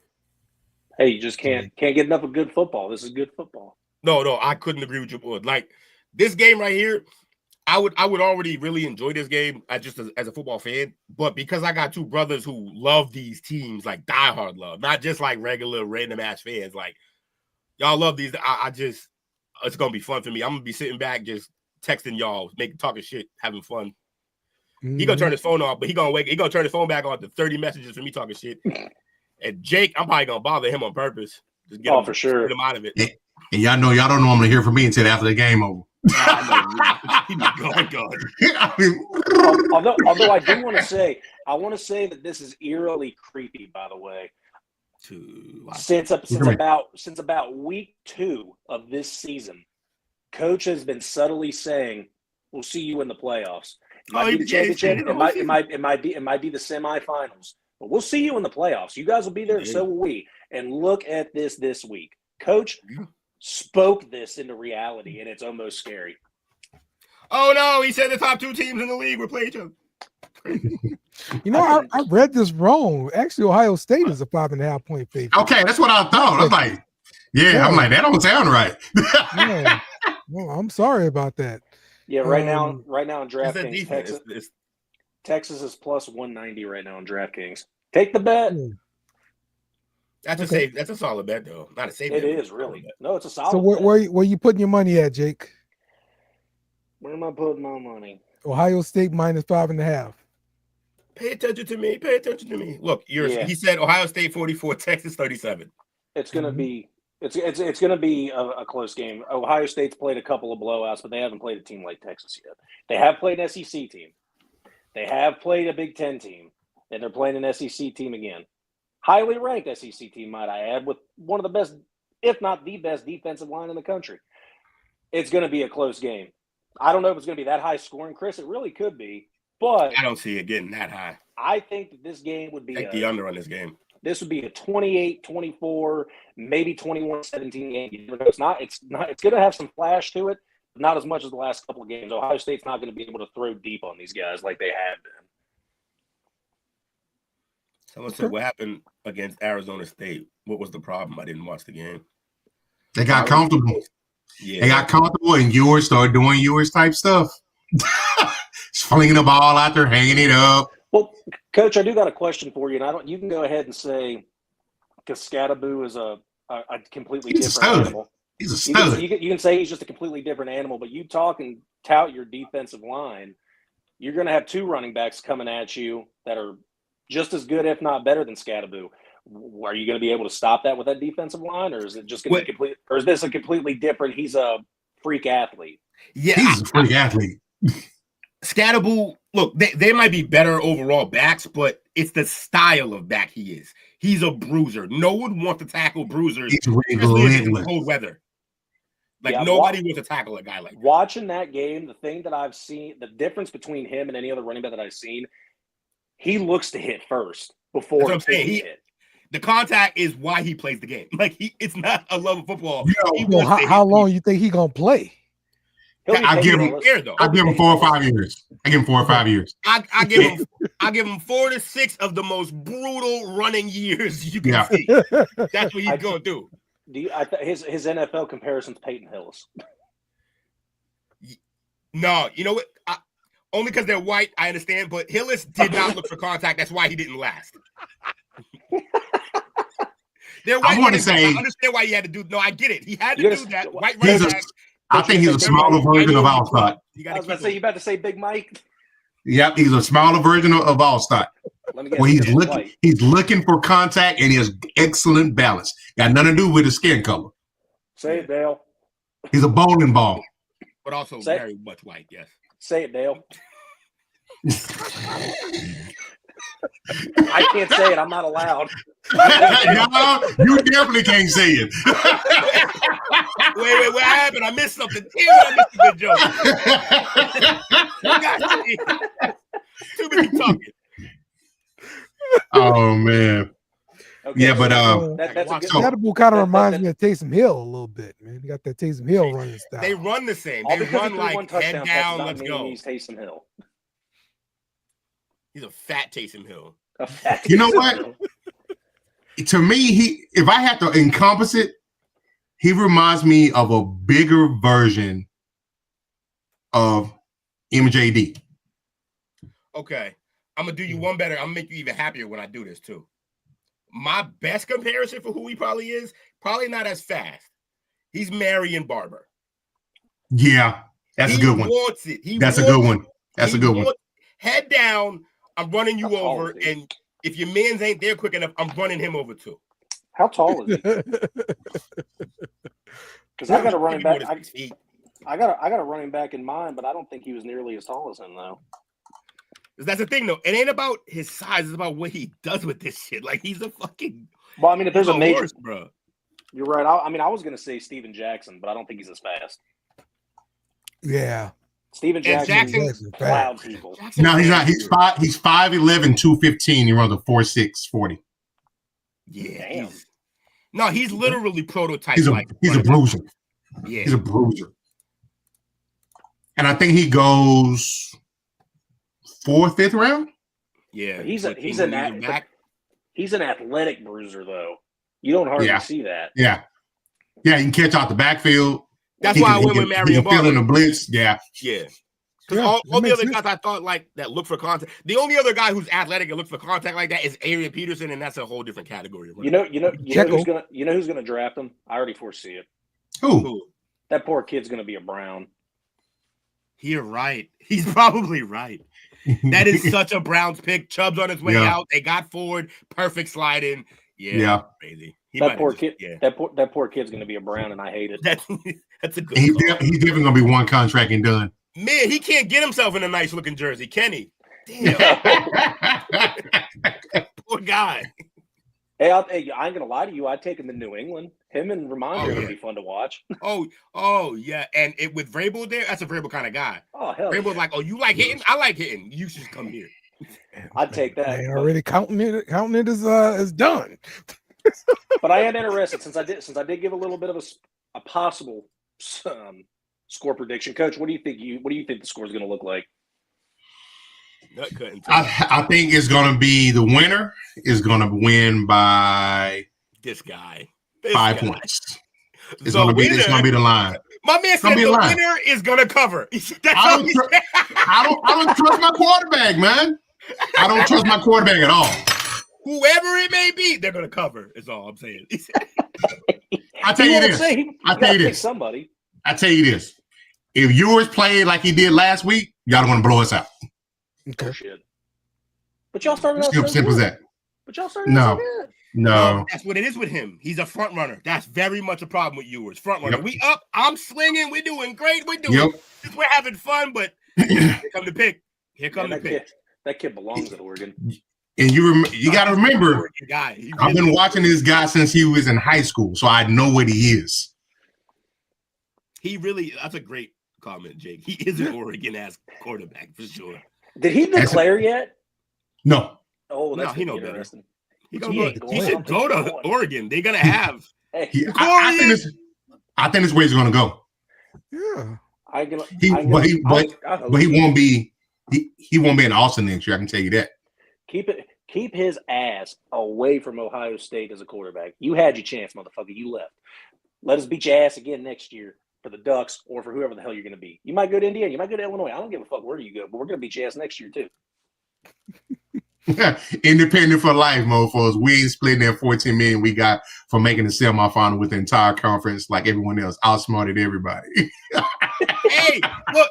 E: Hey, you just can't get enough of good football. This is good football.
F: No, I couldn't agree with you, boy. Like, this game right here, I would already really enjoy this game as a football fan, but because I got two brothers who love these teams, like diehard love, not just like regular random ass fans, like y'all love these. It's gonna be fun for me. I'm gonna be sitting back just texting y'all, talking shit, having fun. He gonna turn his phone off, but he gonna turn his phone back on to 30 messages for me talking shit. And Jake, I'm probably gonna bother him on purpose. Just get him,
E: for sure.
F: Get him out of it.
D: And y'all don't normally hear from me until after the game over.
E: Although I do want to say, that this is eerily creepy, by the way. Since about week 2 of this season, Coach has been subtly saying, "We'll see you in the playoffs. It might be the championship. It might be the semifinals. But we'll see you in the playoffs. You guys will be there, and so will we." And look at this week, Coach. spoke this into reality, and it's almost scary.
F: Oh no, he said the top 2 teams in the league would play each other.
C: You know, I read this wrong. Actually, Ohio State is a 5.5 point favorite.
D: Okay, that's what I thought. I was like, yeah, I'm like, that don't sound right.
C: No. Well, I'm sorry about that.
E: Yeah, right now in DraftKings,
F: It's
E: Texas is plus 190 right now in DraftKings. Take the bet.
F: That's a solid bet though. Not a safe bet.
E: It is really. No, it's a solid.
C: So where you putting your money at, Jake?
E: Where am I putting my money?
C: Ohio State minus 5.5.
F: Pay attention to me. Pay attention to me. Look, he said Ohio State 44, Texas 37.
E: It's gonna be it's gonna be a close game. Ohio State's played a couple of blowouts, but they haven't played a team like Texas yet. They have played an SEC team. They have played a Big Ten team, and they're playing an SEC team again. Highly ranked SEC team, might I add, with one of the best, if not the best, defensive line in the country. It's going to be a close game. I don't know if it's going to be that high scoring, Chris. It really could be, but
F: I don't see it getting that high.
E: I think that this game would be
F: the under on this game.
E: This would be a 28-24, maybe 21-17 game. It's going to have some flash to it, but not as much as the last couple of games. Ohio State's not going to be able to throw deep on these guys like they have been.
F: Someone said, what happened against Arizona State? What was the problem? I didn't watch the game.
D: They got comfortable.
F: Yeah.
D: They got comfortable, and Ewers started doing Ewers type stuff. Flinging the ball out there, hanging it up.
E: Well, Coach, I do got a question for you, and you can go ahead and say Cascadaboo is a completely different animal.
D: He's a stud.
E: You can say he's just a completely different animal, but you talk and tout your defensive line. You're going to have 2 running backs coming at you that are just as good, if not better, than Scadaboo. Are you going to be able to stop that with that defensive line, or is it just going to be complete? Or is this a completely different? He's a freak athlete.
F: Yeah,
D: he's a freak athlete.
F: Scadaboo, look, they might be better overall backs, but it's the style of back he is. He's a bruiser. No one wants to tackle bruisers, especially in cold weather. Nobody wants to tackle a guy like that.
E: Watching that game, the thing that I've seen, the difference between him and any other running back that I've seen, he looks to hit first before he hit.
F: The contact is why he plays the game. It's not a love of football.
C: How long you think he gonna play?
D: I give him 4 or 5 years. I give him 4 or 5 years.
F: I give him 4 to 6 of the most brutal running years you can see. That's what he's going to do.
E: His NFL comparison's Peyton Hillis.
F: No, you know what? Only because they're white, I understand. But Hillis did not look for contact. That's why he didn't last. They're white. I understand why he had to do. No, I get it. He had to do that. White running back.
D: I think he's a smaller version of Allstott.
E: I was about to say Big Mike.
D: Yep, he's a smaller version of Allstott. Well, he's looking for contact, and he has excellent balance. Got nothing to do with his skin color.
E: Say it, Dale.
D: He's a bowling ball.
F: But also very much white, yes.
E: Say it, Dale. I can't say it. I'm not allowed.
F: No,
D: you definitely can't say it.
F: Wait, what happened? I missed something. I missed a good joke. Too busy talking.
D: Oh man.
E: Okay,
D: yeah, but
C: Scadaboo kind of reminds me of Taysom Hill a little bit, man. You got that Taysom Hill running style.
F: They run the same. They run like head down. Let's go.
E: He's Taysom Hill.
F: He's a fat Taysom Hill.
D: You know what? To me, if I had to encompass it, he reminds me of a bigger version of MJD.
F: Okay. I'm going to do you one better. I'm going to make you even happier when I do this, too. My best comparison for who he probably is, probably not as fast. He's Marion Barber.
D: Yeah, that's a good one.
F: Wants it.
D: That's a good one. That's a good one.
F: Head down, I'm running you over, and if your mans ain't there quick enough, I'm running him over, too.
E: How tall is he? Because I got a running back. I got a running back in mind, but I don't think he was nearly as tall as him, though.
F: That's the thing, though. It ain't about his size. It's about what he does with this shit. Like, he's a fucking...
E: Well, I mean, if there's a major...
F: horse, bro.
E: You're right. I was going to say Steven Jackson, but I don't think he's as fast.
C: Yeah.
E: Steven Jackson cloud people.
D: No, he's not. He's 5'11", 215. He runs a 4.6 40.
F: Yeah. No, he's literally prototype.
D: He's a bruiser.
F: Yeah,
D: he's a bruiser. And I think he goes 4th, 5th round.
F: Yeah,
E: he's an athletic bruiser though. You don't hardly see that.
D: Yeah, he can catch out the backfield.
F: That's why I went with Marion Barber.
D: Feeling the blitz. Yeah.
F: Because all the other guys I thought like that look for contact. The only other guy who's athletic and looks for contact like that is Adrian Peterson, and that's a whole different category.
E: You know who's gonna draft him? I already foresee it.
D: Who?
E: That poor kid's gonna be a Brown.
F: You're right. He's probably right. That is such a Browns pick. Chubb's on his way out. They got Ford. Perfect slide in. Yeah. Crazy.
E: That poor kid. That poor kid's gonna be a Brown, and I hate it.
F: That's a good.
D: He's definitely gonna be one contract and done.
F: Man, he can't get himself in a nice looking jersey, can he? Damn. Poor guy.
E: Hey, I ain't gonna lie to you. I'd take him to New England. Him and Ramondre are gonna be fun to watch.
F: Oh yeah, and with Vrabel there, that's a Vrabel kind of guy.
E: Oh hell,
F: Vrabel's like, you like hitting? I like hitting. You should come here.
E: I'd take that.
C: They already counting it as done.
E: But I am interested since I did give a little bit of a possible score prediction. Coach, what do you think the score is going to look like?
D: I think it's going to be the winner is going to win by
F: this guy
D: 5 points. It's going to be the line.
F: My man said the winner is going to cover.
D: I don't trust my quarterback, man. I don't trust my quarterback at all.
F: Whoever it may be, they're going to cover. Is all I'm saying.
D: I tell you this.
E: Somebody.
D: I tell you this. If yours played like he did last week, y'all want to blow us out.
E: Okay. Shit. But y'all started out
D: simple as that.
E: But y'all started out
D: No.
F: That's what it is with him. He's a front runner. That's very much a problem with yours. Front runner. Yep. We up. I'm slinging. We're doing great. We're having fun, but here come the pick.
E: That kid belongs at Oregon.
D: And you got to remember, I've been watching this guy since he was in high school, so I know what he is.
F: That's a great comment, Jake. He is an Oregon-ass quarterback for sure.
E: Did he declare yet?
D: No.
E: Oh, that's
F: he knows better. He should go to Oregon. They're gonna have.
D: I think this is where he's gonna go.
C: Yeah.
D: But he won't be. He won't be in Austin next year. I can tell you that.
E: Keep his ass away from Ohio State as a quarterback. You had your chance, motherfucker. You left. Let us beat your ass again next year for the Ducks or for whoever the hell you're going to be. You might go to Indiana. You might go to Illinois. I don't give a fuck where you go, but we're going to beat your ass next year too.
D: Independent for life, mofos. We ain't splitting that $14 million we got for making the semifinal with the entire conference like everyone else. Outsmarted everybody.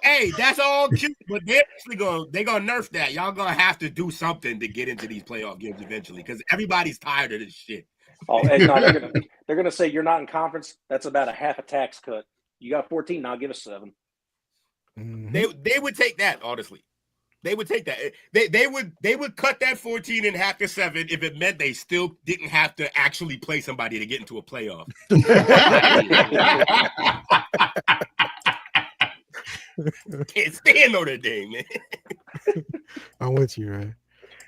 F: Hey, that's all cute, but they're gonna nerf that. Y'all gonna have to do something to get into these playoff games eventually because everybody's tired of this shit.
E: Oh, and no, they're gonna say you're not in conference. That's about a half a tax cut. You got 14, now give us 7.
F: Mm-hmm. They would take that, honestly. They would take that. They would cut that 14 in half to 7 if it meant they still didn't have to actually play somebody to get into a playoff. Can't stand Notre Dame, man.
C: I'm with you, man.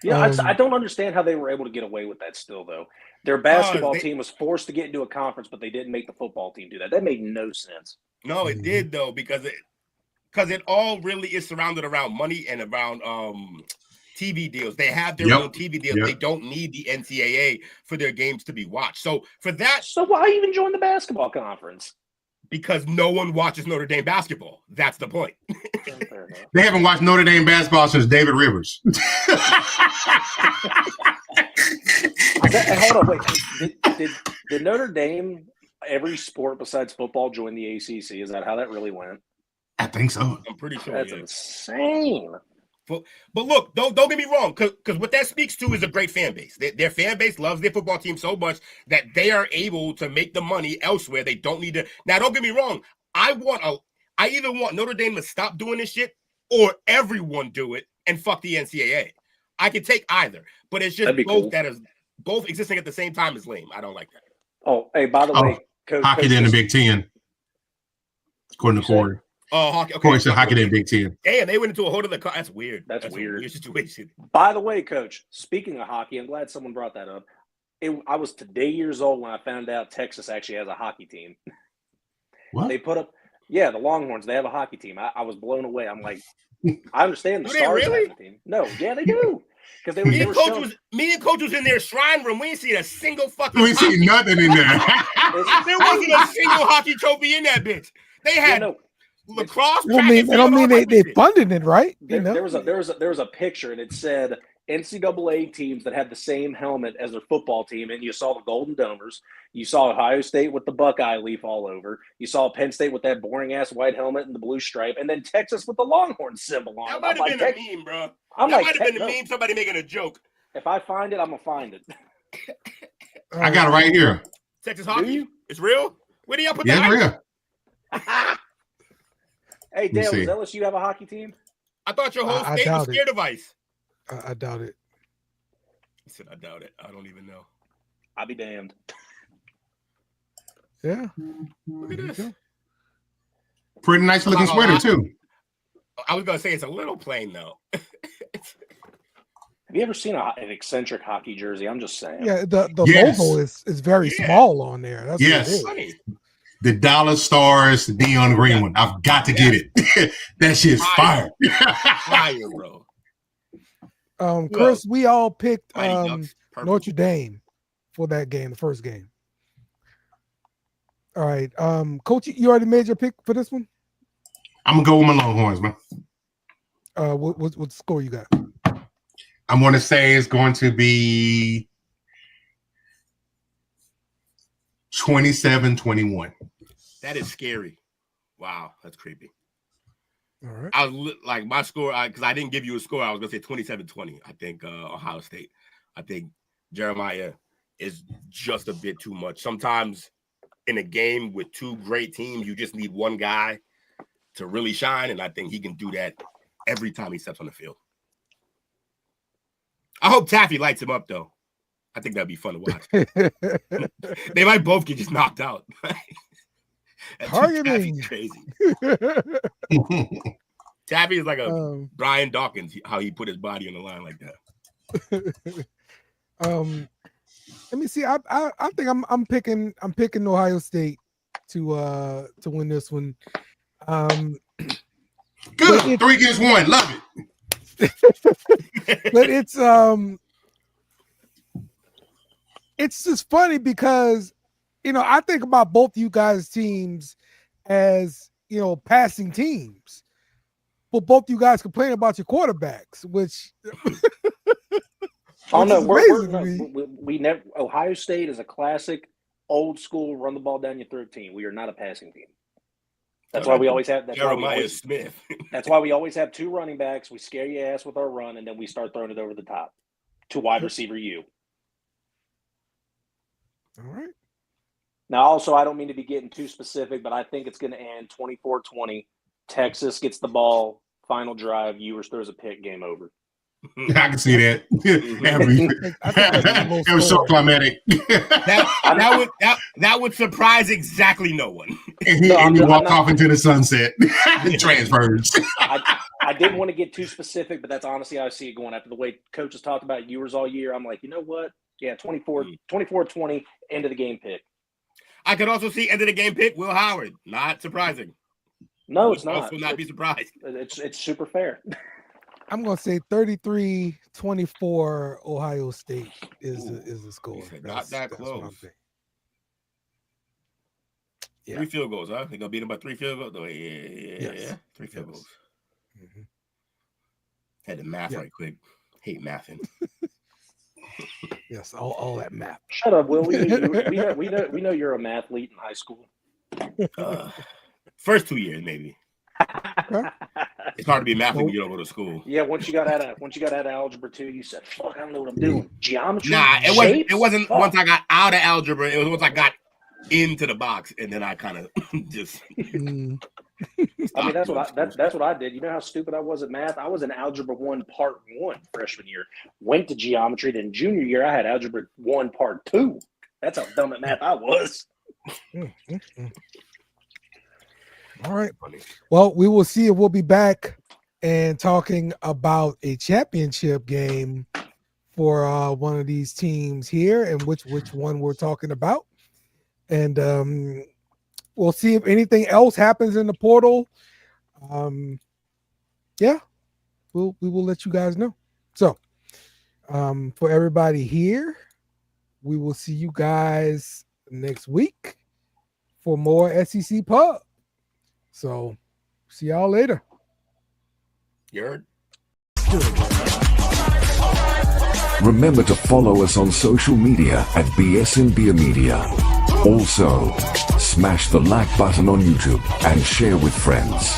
E: Yeah, I don't understand how they were able to get away with that still, though. Their basketball team was forced to get into a conference, but they didn't make the football team do that. That made no sense.
F: No, it did, though, because it all really is surrounded around money and around TV deals. They have their own TV deals. They don't need the NCAA for their games to be watched. So for that,
E: why even join the basketball conference?
F: Because no one watches Notre Dame basketball. That's the point.
D: They haven't watched Notre Dame basketball since David Rivers.
E: Hold on, wait. Did Notre Dame, every sport besides football, join the ACC? Is that how that really went?
D: I think so.
F: I'm pretty sure.
E: That's insane.
F: But look, don't get me wrong, because what that speaks to is a great fan base. Their fan base loves their football team so much that they are able to make the money elsewhere. They don't need to. Now, don't get me wrong. I either want Notre Dame to stop doing this shit or everyone do it and fuck the NCAA. I can take either, but it's just both cool. That is both existing at the same time is lame. I don't like that.
E: Oh, hey, by the way,
D: hockey in the Big Ten, according to Corey.
F: Oh, hockey. Okay.
D: Corey said hockey in the Big Ten.
F: Damn, they went into a whole other. That's weird.
E: That's weird.
F: A weird situation.
E: By the way, Coach, speaking of hockey, I'm glad someone brought that up. I was today years old when I found out Texas actually has a hockey team.
D: What?
E: They put up, the Longhorns. They have a hockey team. I was blown away. I'm like, I understand the
F: Do they
E: Stars
F: really?
E: have a team. No, yeah, they do. Because
F: Me and Coach was in their shrine room. We ain't seen a single fucking.
D: We see nothing in there.
F: There wasn't a single hockey trophy in that bitch. They had lacrosse.
C: I don't mean they funded it, right?
E: There was a picture, and it said NCAA teams that had the same helmet as their football team, and you saw the Golden Domers. You saw Ohio State with the Buckeye leaf all over. You saw Penn State with that boring ass white helmet and the blue stripe, and then Texas with the Longhorn symbol on it.
F: That might have been a meme, bro. That might have been a meme. Somebody making a joke.
E: If I find it, I'm gonna find it.
D: I got it right here.
F: Texas hockey. It's real. Where do y'all put that?
D: Yeah, real.
E: Hey, Dale, does LSU have a hockey team?
F: I thought your whole state was scared of ice.
C: I doubt it.
F: He said, I doubt it. I don't even know.
E: I'll be damned.
C: Yeah.
F: Look at this.
D: Pretty nice looking sweater, too.
F: I was going to say it's a little plain, though.
E: Have you ever seen an eccentric hockey jersey? I'm just saying.
C: Yeah, the logo is very small on there. That's what it is.
D: The dollar stars, the neon green one. I've got to get it. That shit's fire.
F: Fire, bro.
C: Chris, we all picked Notre Dame for that game, the first game. All right. Coach, you already made your pick for this one?
D: I'm going to go with my Longhorns, man.
C: What score you got?
D: I'm going to say it's going to be 27-21.
F: That is scary. Wow, that's creepy.
C: All right.
F: I was like my score because I didn't give you a score. I was gonna say 27-20. I think Ohio State. I think Jeremiah is just a bit too much. Sometimes in a game with two great teams, you just need one guy to really shine, and I think he can do that every time he steps on the field. I hope Taffy lights him up, though. I think that'd be fun to watch. They might both get just knocked out.
C: Targeting
F: crazy. Taffy is like a Brian Dawkins, how he put his body on the line like that.
C: Let me see. I think I'm picking Ohio State to win this one.
D: Good. 3 against 1. Love it.
C: But it's just funny because I think about both you guys' teams as passing teams, but both you guys complain about your quarterbacks, which
E: oh no, we never. Ohio State is a classic, old school, run the ball down your throat team. We are not a passing team. That's why we always have.
F: Jeremiah Smith.
E: That's why we always have 2 running backs. We scare your ass with our run, and then we start throwing it over the top to wide receiver you.
C: All right.
E: Now, also, I don't mean to be getting too specific, but I think it's going to end 24-20. Texas gets the ball, final drive. Ewers throws a pick, game over.
D: I can see that. That was so climatic.
F: That would surprise exactly no one.
D: And he walked off into the sunset. He transfers.
E: I didn't want to get too specific, but that's honestly how I see it going. After the way coaches talked about Ewers all year, I'm like, you know what? Yeah, 24-20, end of the game pick.
F: I could also see end of the game pick Will Howard. Not surprising.
E: No, it's not.
F: Will not be surprised.
E: It's super fair.
C: I'm going to say 33-24 Ohio State is the score.
F: Not that close.
C: Yeah.
F: 3 field goals, huh? They're going to beat them by 3 field goals? Oh, yeah. 3 field goals.
C: Mm-hmm.
F: Had to math right quick. Hate mathing.
C: Yes, all that math.
E: Shut up, Will. We know you're a mathlete in high school.
F: First 2 years, maybe.
C: Okay.
F: It's hard to be math when you don't go to school.
E: Yeah, once you got out of algebra 2, you said, "Fuck, I don't know what I'm doing." Geometry.
F: Nah, it wasn't once I got out of algebra. It was once I got into the box, and then I kind of just.
E: I mean, that's what I did. You know how stupid I was at math? I was in Algebra 1 Part 1 freshman year. Went to geometry. Then junior year, I had Algebra 1 Part 2. That's how dumb at math I was.
C: All right. Well, we will see if we'll be back and talking about a championship game for one of these teams here and which one we're talking about. And we'll see if anything else happens in the portal. Yeah, we will let you guys know. So for everybody here, we will see you guys next week for more SEC Pub. So see y'all later.
F: You heard?
A: Remember to follow us on social media at BS Beer Media. Also, smash the like button on YouTube and share with friends.